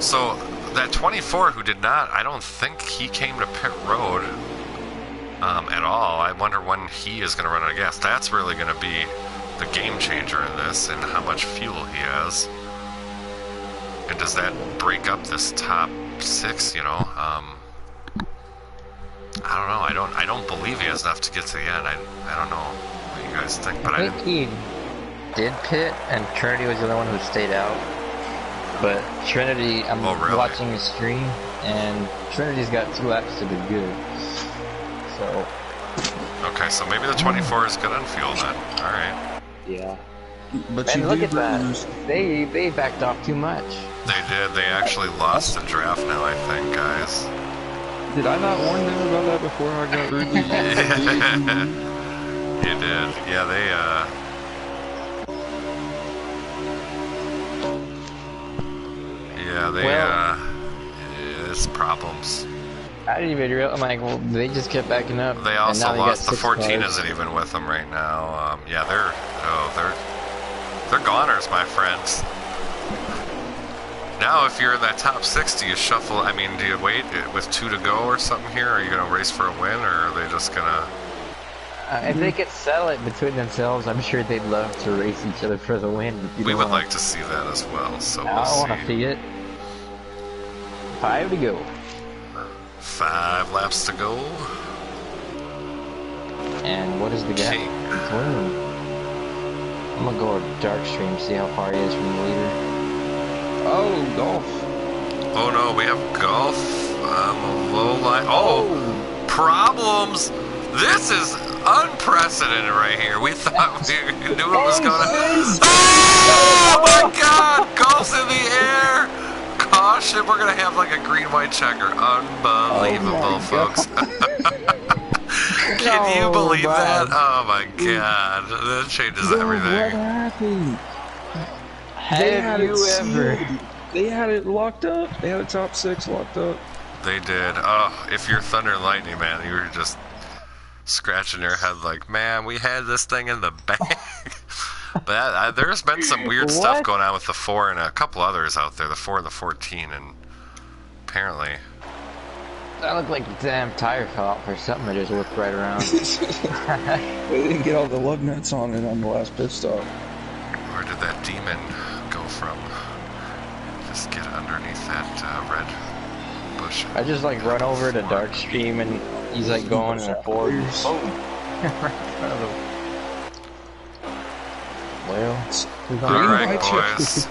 A: So, that 24 who did not, I don't think he came to pit road at all. I wonder when he is going to run out of gas. That's really going to be the game changer in this, and how much fuel he has. And does that break up this top 6, you know? I don't know. I don't believe he has enough to get to the end. I don't know what you guys think, but
C: I think he did pit, and Trinity was the only one who stayed out. But Trinity, I'm watching his stream, and Trinity's got 2 laps to be good. So.
A: Okay, so maybe the 24 is good on fuel then. All right.
C: Yeah.
B: But
C: and look at that. They backed off too much.
A: They did. They actually lost the draft now, I think, guys.
B: Did I not warn them about that before I got rudely?
A: You did. Yeah,
C: well,
A: it's problems.
C: I didn't even realize. I'm like, well, they just kept backing up.
A: They
C: and
A: also
C: now they
A: lost.
C: got
A: The 14
C: cars.
A: isn't even with them right now. Yeah, they're goners, my friends. Now, if you're in that top 6, do you shuffle? I mean, do you wait with 2 to go or something here? Are you gonna race for a win, or are they just gonna?
C: If they could settle it between themselves, I'm sure they'd love to race each other for the win.
A: We would like to see that as well. So
C: I
A: we'll
C: want to see it. 5 to go.
A: 5 laps to go.
C: And what is the gap?
A: King.
C: I'm gonna go with dark stream, see how far he is from the leader.
B: Oh, golf.
A: Oh no, we have golf on the low line. Oh, problems. This is unprecedented right here. We thought we knew it was gonna. Oh my God! Golf's in the air. Caution! We're gonna have like a green-white checker. Unbelievable, folks. Can you believe that? Oh my God! That changes everything.
B: What happened?
C: Have you ever?
B: They had it locked up. They had a top 6 locked up.
A: They did. Oh, if you're Thunder and Lightning, man, you were just scratching your head like, man, we had this thing in the bag. But there's been some weird stuff going on with the 4 and a couple others out there, the 4 and the 14, and apparently.
C: That looked like the damn tire fell off or something. I just whipped right around.
B: They didn't get all the lug nuts on it on the last pit stop.
A: Where did that demon go from? Just get underneath that red bush.
C: I just like run over to dark stream and he's like going in a Ford. Boom. Right in front of him. Well,
A: alright, boys.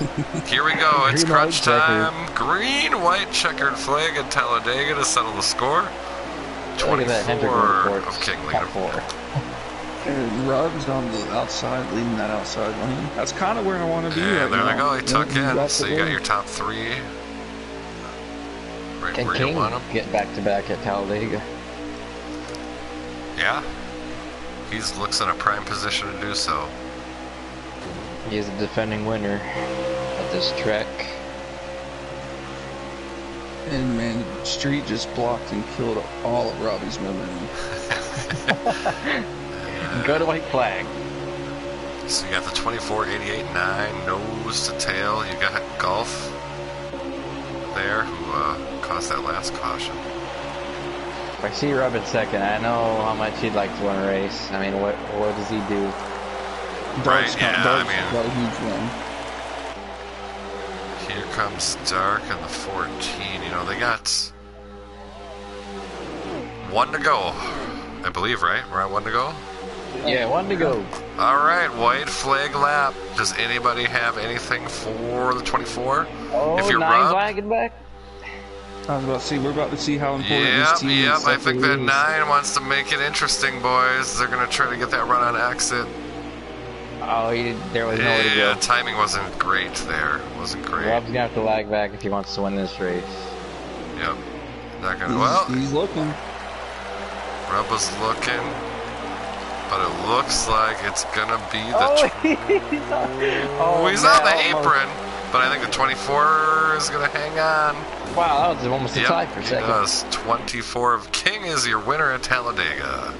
A: Here we go. It's crunch time. Green, white, checkered flag at Talladega to settle the score. 24 of King leader.
B: And Rug's on the outside, leading that outside lane. That's kind of where I want to be.
A: Yeah,
B: right
A: there
B: now.
A: they go. He took in. So you got your top 3. Right
C: Can
A: where
C: King
A: you want them.
C: get back to back at Talladega?
A: Yeah. He looks in a prime position to do so.
C: He is the defending winner at this track.
B: And man, the street just blocked and killed all of Robbie's momentum.
C: Go to white flag.
A: So you got the 24, 88, 9, nose to tail. You got Golf there, who caused that last caution.
C: If I see Rob in second, I know how much he'd like to win a race. I mean, what does he do?
B: Dark's
A: yeah,
B: Dark's
A: I mean,
B: got a huge run.
A: Here comes Dark and the 14. You know, they got 1 to go, I believe, right? We're at 1 to go?
C: Yeah, 1 to go.
A: All right, white flag lap. Does anybody have anything for the 24?
C: Oh,
A: if you're
C: 9
A: Rob,
C: flagging back.
B: I was about to see, we're about to see how important this team is.
A: Yep, I think that 9 wants to make it interesting, boys. They're going to try to get that run on exit.
C: Oh, there was nowhere to go.
A: Yeah, timing wasn't great there. Wasn't great.
C: Rob's gonna have to lag back if he wants to win this race.
A: Yep. Not gonna. Well,
B: he's looking.
A: Rob was looking, but it looks like it's gonna be the. He's on the apron, but I think the 24 is gonna hang on.
C: Wow, that was almost a tie for a second.
A: He does. 24 of King is your winner at Talladega.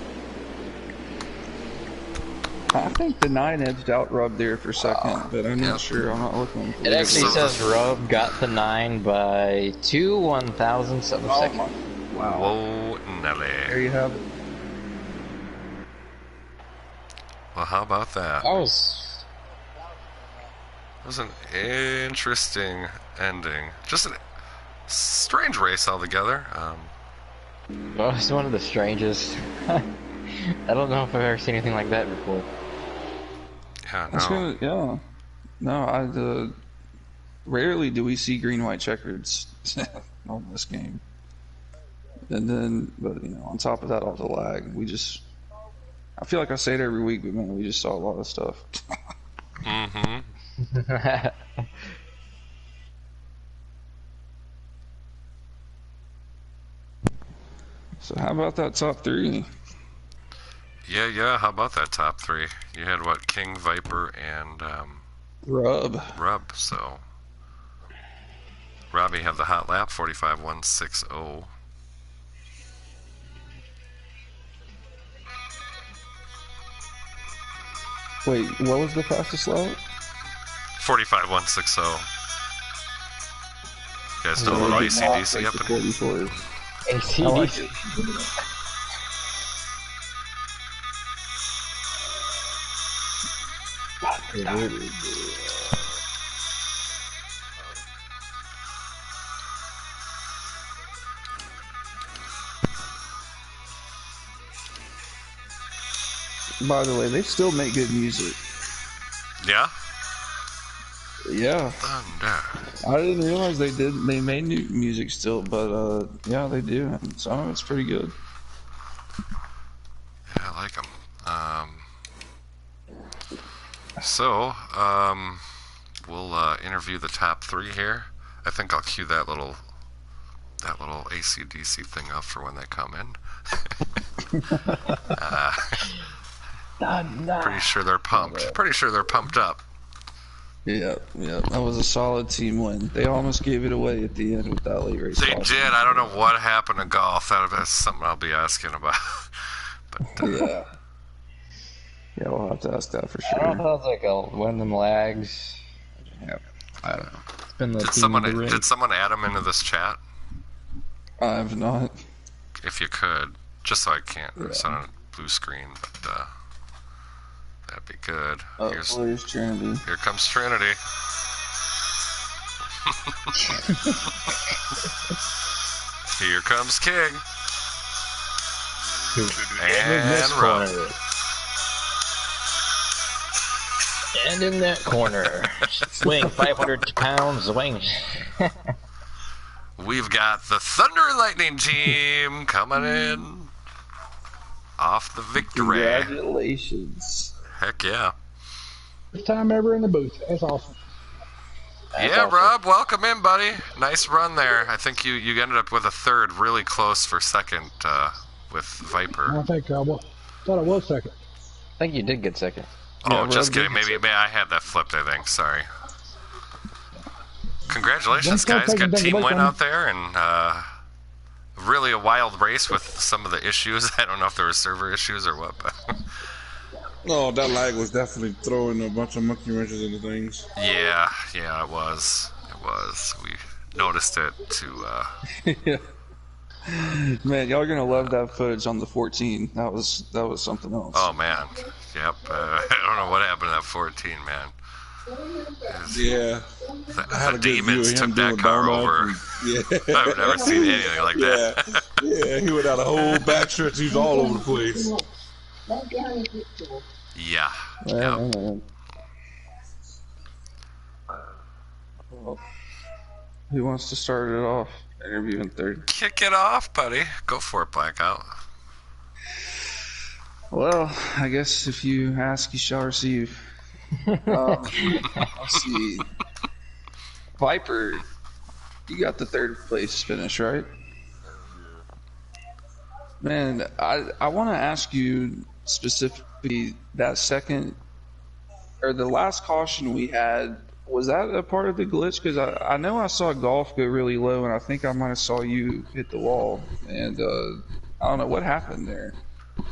B: I think the 9 edged out Rub there for a second, but I'm not sure. I'm not looking.
C: It actually says Rub got the 9 by 2 1,000 something seconds.
B: Wow.
A: Whoa, Nelly.
B: There you have it.
A: Well, how about that?
C: That was
A: an interesting ending. Just a strange race altogether.
C: well, it's one of the strangest. I don't know if I've ever seen anything like that before.
A: Yeah, no.
B: No, rarely do we see green-white checkers on this game. And then, but you know, on top of that, all the lag, I feel like I say it every week, but man, we just saw a lot of stuff.
A: Mm-hmm.
B: So how about that top 3?
A: Yeah. How about that top 3? You had what? King, Viper, and Rub. So Robbie have the hot lap 45.160.
B: Wait, what was the fastest lap?
A: 45.160. You guys know a little ACDC up in here?
B: 44.
C: ACDC.
B: I like it. By the way, they still make good music.
A: Yeah?
B: Yeah.
A: Thunder.
B: I didn't realize they did. They made new music still, but yeah, they do. And some of it's pretty good.
A: Yeah, I like them. So, we'll interview the top 3 here. I think I'll cue that little ACDC thing up for when they come in. Pretty sure they're pumped. Pretty sure they're pumped up.
B: Yeah, that was a solid team win. They almost gave it away at the end with that late race.
A: They did. I don't know what happened to golf. That's something I'll be asking about. But
B: yeah, we'll have to ask that for
C: I don't know
B: sure.
C: if it was like one of them lags. Yeah, I don't know. It's been the
A: did someone add them into this chat?
B: I have not.
A: If you could, just so I can't. It's on a blue screen, but that'd be good.
B: Oh, where's Trinity?
A: Here comes Trinity. Here comes King. And Rob.
C: And in that corner, swing 500 pounds, swing.
A: We've got the Thunder and Lightning team coming in off the victory.
B: Congratulations.
A: Heck yeah.
D: First time ever in the booth. That's awesome.
C: That's
A: yeah,
C: awesome.
A: Rob, welcome in, buddy. Nice run there. I think you ended up with a third, really close for second with Viper.
D: I think thought I was second.
C: I think you did get second.
A: Oh,
B: Yeah,
A: just
B: Rob
A: kidding.
B: did
A: Maybe I had that flipped, I think. Sorry. Congratulations, guys. Good team win out there, and really a wild race with some of the issues. I don't know if there were server issues or what, but
E: No, that lag was definitely throwing a bunch of monkey wrenches into things.
A: yeah, it was. It was. We noticed it too.
B: Yeah. Man, y'all are gonna love that footage on the 14. That was something else.
A: Oh man, yep. I don't know what happened to that 14, man.
E: Yeah. I had
A: The
E: a good view
A: demons
E: of
A: took
E: him
A: that
E: doing
A: car
E: donut
A: over.
E: Yeah.
A: I've never seen anything like that.
E: Yeah, he went out a whole backstretch. He was all over the place.
A: Yeah.
B: Yeah,
A: Yep.
B: man. Well, who wants to start it off? Interviewing third.
A: Kick it off, buddy. Go for it, Blackout.
B: Well, I guess if you ask, you shall receive. Let's see. Viper, you got the third place finish, right? Man, I want to ask you specifically that second, or the last caution we had, was that a part of the glitch? Because I know I saw Golf go really low, and I think I might have saw you hit the wall. And I don't know what happened there.
F: I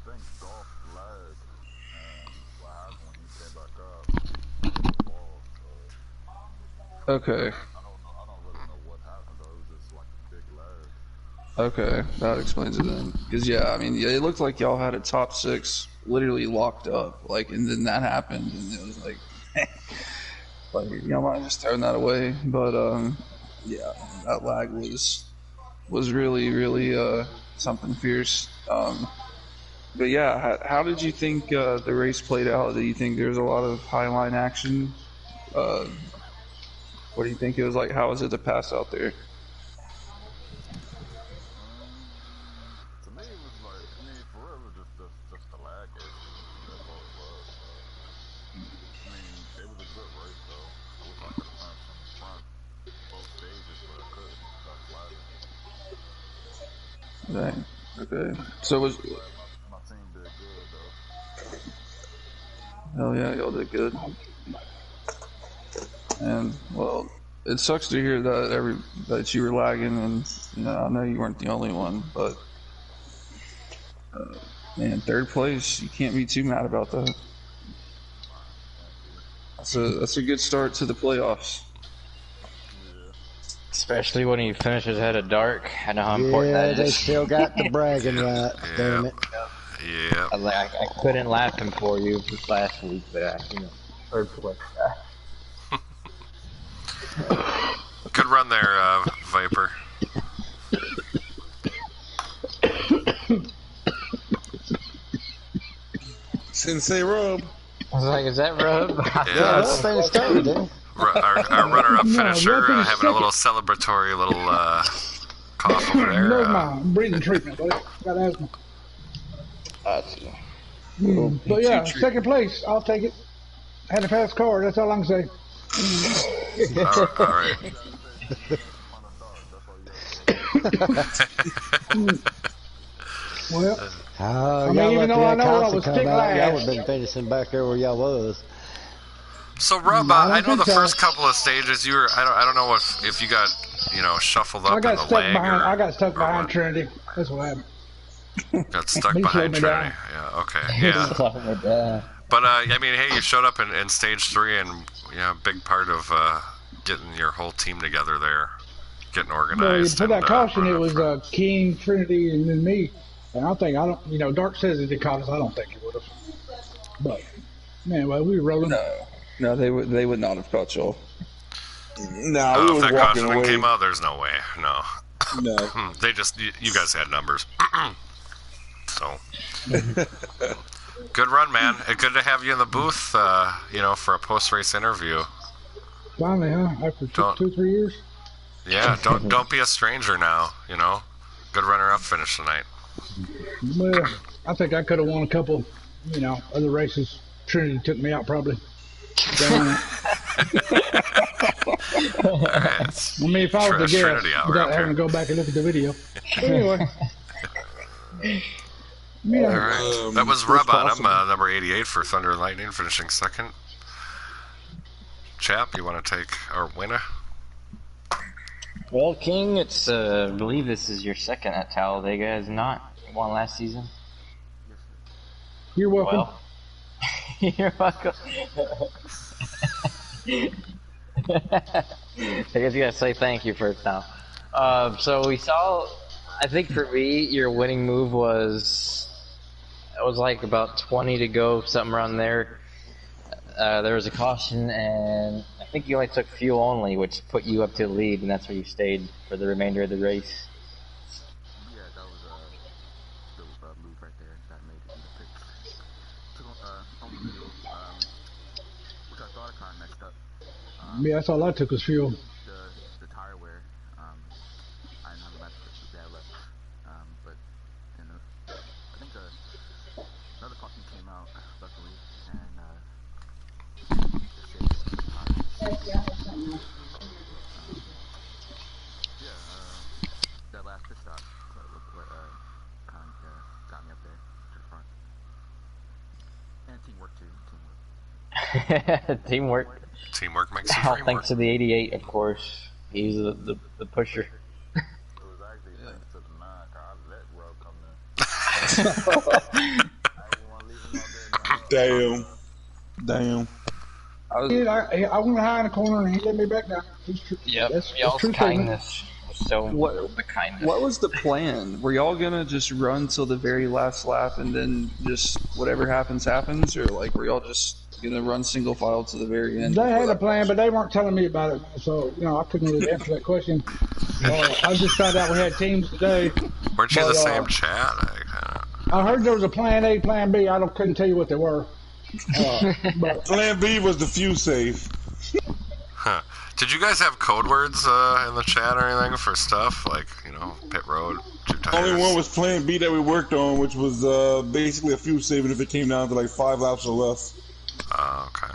F: think Golf lagged, and what happened when he came back up, he hit the wall, so
B: Okay.
F: I don't really know what happened though, it was just like a big lag.
B: Okay, that explains it then. Because yeah, I mean, it looked like y'all had a top 6 literally locked up, like, and then that happened, and it was like, like y'all might have just thrown that away. But yeah, that lag was really something fierce. But yeah, how did you think the race played out? Do you think there was a lot of high line action? What do you think it was like? How was it to pass out there?
F: To me, it was like, I mean, for real, it was just a lag issue. That's all it was. I mean, it was a good race though. I wish I could have turned from the front both stages, but I couldn't. Got flattened.
B: Dang. Okay. So was.
F: My team did good though.
B: Hell yeah, y'all did good. And well, it sucks to hear that you were lagging, and you know I know you weren't the only one, but Man, third place. You can't be too mad about that. That's a good start to the playoffs.
C: Especially when he finishes ahead of Dark. I know how important that is.
G: They still got the bragging rights, damn it.
A: Yeah.
C: I couldn't laugh him for you this last week, but third place.
A: Good run there, Viper.
E: Sensei Rub.
C: I was like, is that Rub?
A: Yeah,
G: That thing started, didn't it?
A: Our runner-up finisher
D: Rub is
A: having a little
D: second.
A: celebratory little cough over there.
D: No, my breathing treatment, buddy. Got asthma. But yeah, second place. I'll take it. Had a fast car. That's all I can say.
A: All right.
D: Well,
G: Oh,
D: I mean,
G: y'all
D: even
G: let
D: though
G: the
D: I know I
G: Acosta
D: was
G: come
D: picked
G: out, y'all
D: last.
G: would have been finishing back there where y'all was.
A: So Rob,
D: No, I
A: I
D: don't
A: know the
D: think so.
A: first couple of stages you were. I don't know if you got shuffled up
D: I
A: in
D: got
A: the
D: stuck
A: leg
D: behind.
A: or,
D: I got stuck
A: or
D: behind
A: what?
D: Trinity. That's what happened.
A: Got stuck
D: He
A: behind
D: slowed me
A: Trinity.
D: down.
A: Yeah. Okay. Yeah. But I mean, hey, you showed up in stage 3, and a big part of getting your whole team together there, getting
D: Well,
A: organized.
D: for that
A: and,
D: caution, it
A: running up
D: was
A: front.
D: King, Trinity, and then me. And I don't. Dark says it did caught us. I don't think it would have. But anyway, we were rolling.
B: No, they would not have caught y'all.
E: Nah, we
A: If
E: was
A: that
E: walking
A: caution
E: away.
A: came out, there's no way. No.
E: No.
A: They just you guys had numbers. So good run, man. Good to have you in the booth. For a post-race interview.
D: Finally, huh? After
A: Don't-
D: 2-3 years.
A: Yeah, don't be a stranger now. Good runner-up finish tonight.
D: Well, I think I could have won a couple, other races. Trinity took me out probably. I mean, if I was to guess,
A: Trinity hour
D: without
A: up
D: having
A: here.
D: to go back and look at the video. But anyway.
A: All
D: Yeah.
A: right, that was Rub on him, number 88 for Thunder and Lightning, finishing second. Chap, you want to take our winner?
C: Well, King, it's I believe this is your second at Talladega, is it not? You won last season.
D: You're welcome.
C: Well, you're welcome. I guess you gotta say thank you first now. So we saw, I think for me, your winning move was, it was like about 20 to go, something around there. There was a caution, and I think you only took fuel only, which put you up to the lead, and that's where you stayed for the remainder of the race.
F: Yeah, that was a move right there that made it in the pits. Took on the middle, which I thought I kind of messed up.
D: Yeah, that's all I took was fuel.
F: The tire wear. I didn't have the match that left. But I think another caution came out luckily, and that last pit stop what kind of got me up there to the front. And teamwork too.
C: Teamwork.
A: Teamwork makes the
C: All
A: dream
C: thanks to the 88, of course. He's the pusher.
F: It was actually thanks to the 9 car. I let Rub come in. I didn't want to leave him out there. No.
E: Damn.
D: I went high in the corner and he let me back down.
C: Yep,
D: That's
C: y'all's
D: true statement.
C: kindness was so the kindness.
B: What was the plan? Were y'all gonna just run till the very last lap and then just whatever happens, or like were y'all just gonna run single file to the very end?
D: They had a plan, but they weren't telling me about it. So, I couldn't really answer that question. I just found out we had teams today.
A: Weren't you
D: But,
A: the same chat?
D: I heard there was a plan A, plan B. Couldn't tell you what they were. But
E: Plan B was the fuse safe.
A: Huh. Did you guys have code words in the chat or anything for stuff like pit road, two tires?
E: Only one was Plan B that we worked on, which was basically a fuse saving if it came down to like 5 laps or less.
A: Oh, okay.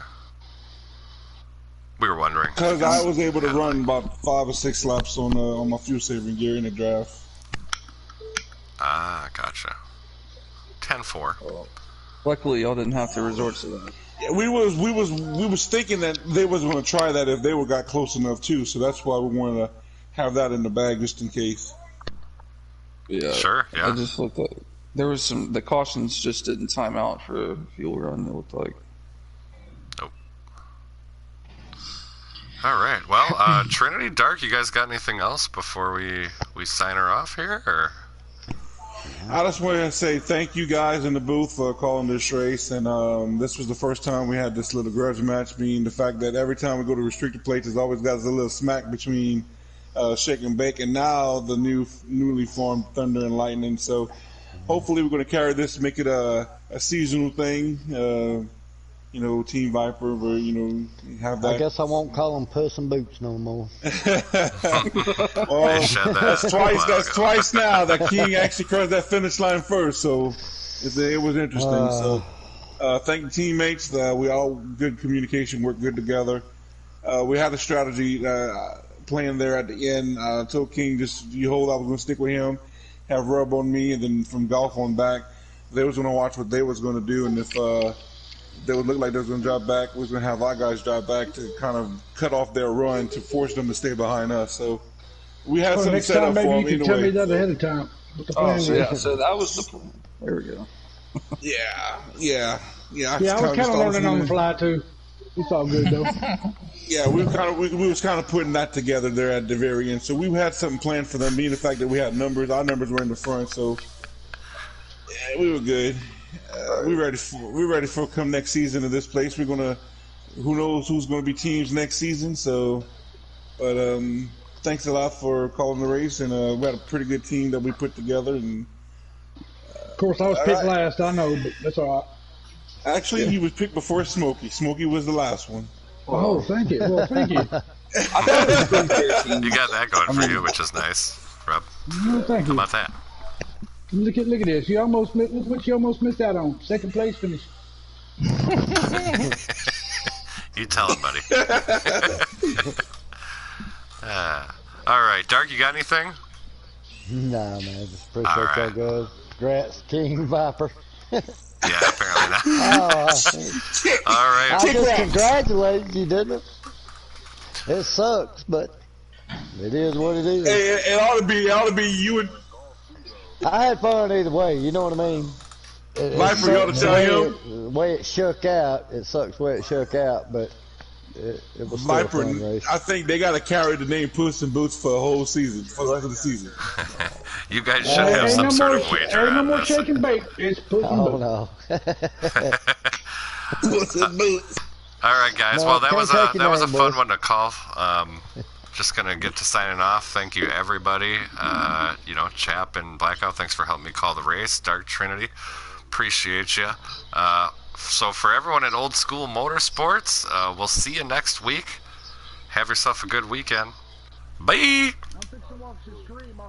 A: We were wondering.
E: Because I was able to run about 5 or 6 laps on my fuse saving gear in the draft.
A: Ah, gotcha. 10-4.
B: Luckily, y'all didn't have to resort to that.
E: Yeah, we was thinking that they was going to try that if they got close enough too. So that's why we wanted to have that in the bag just in case.
B: Yeah.
A: Sure, yeah.
B: I just looked at. There was the cautions just didn't time out for a fuel run, it looked like.
A: Nope. All right. Well, Trinity, Dark, you guys got anything else before we sign her off here? Or?
E: I just want to say thank you guys in the booth for calling this race, and this was the first time we had this little grudge match, being the fact that every time we go to restricted plates, there's always got a little smack between Shake and Bake, and now the newly formed Thunder and Lightning. So hopefully we're going to carry this, make it a seasonal thing. Team Viper, where have that.
G: I guess I won't call them Puss in Boots no more.
E: Well, that's twice. That's twice now that King actually crossed that finish line first. So it was interesting. So thank the teammates. We all good communication, worked good together. We had a strategy plan there at the end. I told King just you hold. I was going to stick with him, have rub on me, and then from golf on back, they was going to watch what they was going to do, and if they would look like they was going to drop back, we was going to have our guys drop back to kind of cut off their run to force them to stay behind us. So we had something set up for them.
D: Maybe you can tell me that ahead of time. What the plan was.
B: So that was the plan. There we go.
E: Yeah.
D: I was kind of learning on the fly too. It's all good though.
E: Yeah, we was kind of putting that together there at the very end. So we had something planned for them, being the fact that we had numbers. Our numbers were in the front, so yeah, we were good. We're ready for come next season in this place. Who knows who's gonna be teams next season. So, but thanks a lot for calling the race, and we had a pretty good team that we put together. And
D: of course, I was picked last. I know, but that's all right.
E: Actually, he was picked before Smokey. Smokey was the last one.
D: Oh, thank you. Well, thank you.
A: You got that going for you, which is nice, Rob.
D: Well, thank you.
A: How about that?
D: Look at this. You almost look what you almost missed out on. Second place finish.
A: You tell him, buddy. All right, Dark, you got anything?
G: Nah, man. Just appreciate y'all guys. Congrats, King Viper.
A: Yeah, apparently not. All right.
G: I just congratulated you, didn't it? It sucks, but it is what it is.
E: Hey, it ought to be you and.
G: I had fun either way, you know what I mean?
E: Viper, you ought to tell him.
G: The way it shook out, it sucks the way it shook out, but it was still
E: Viper,
G: a fun race.
E: I think they got to carry the name Puss in Boots for a whole season, for the rest of the season.
A: You guys should have some sort of wager
D: Ain't no
A: on
D: more
A: this.
D: shake and bake. It's Puss in Boots.
G: No.
E: Puss in Boots.
A: All right, guys.
G: No,
A: well, that was a
G: boy.
A: fun one to call. Just gonna get to signing off. Thank you, everybody. Chap and Blackout, thanks for helping me call the race. Dark Trinity, appreciate you. So for everyone at Old School Motorsports, we'll see you next week. Have yourself a good weekend. Bye.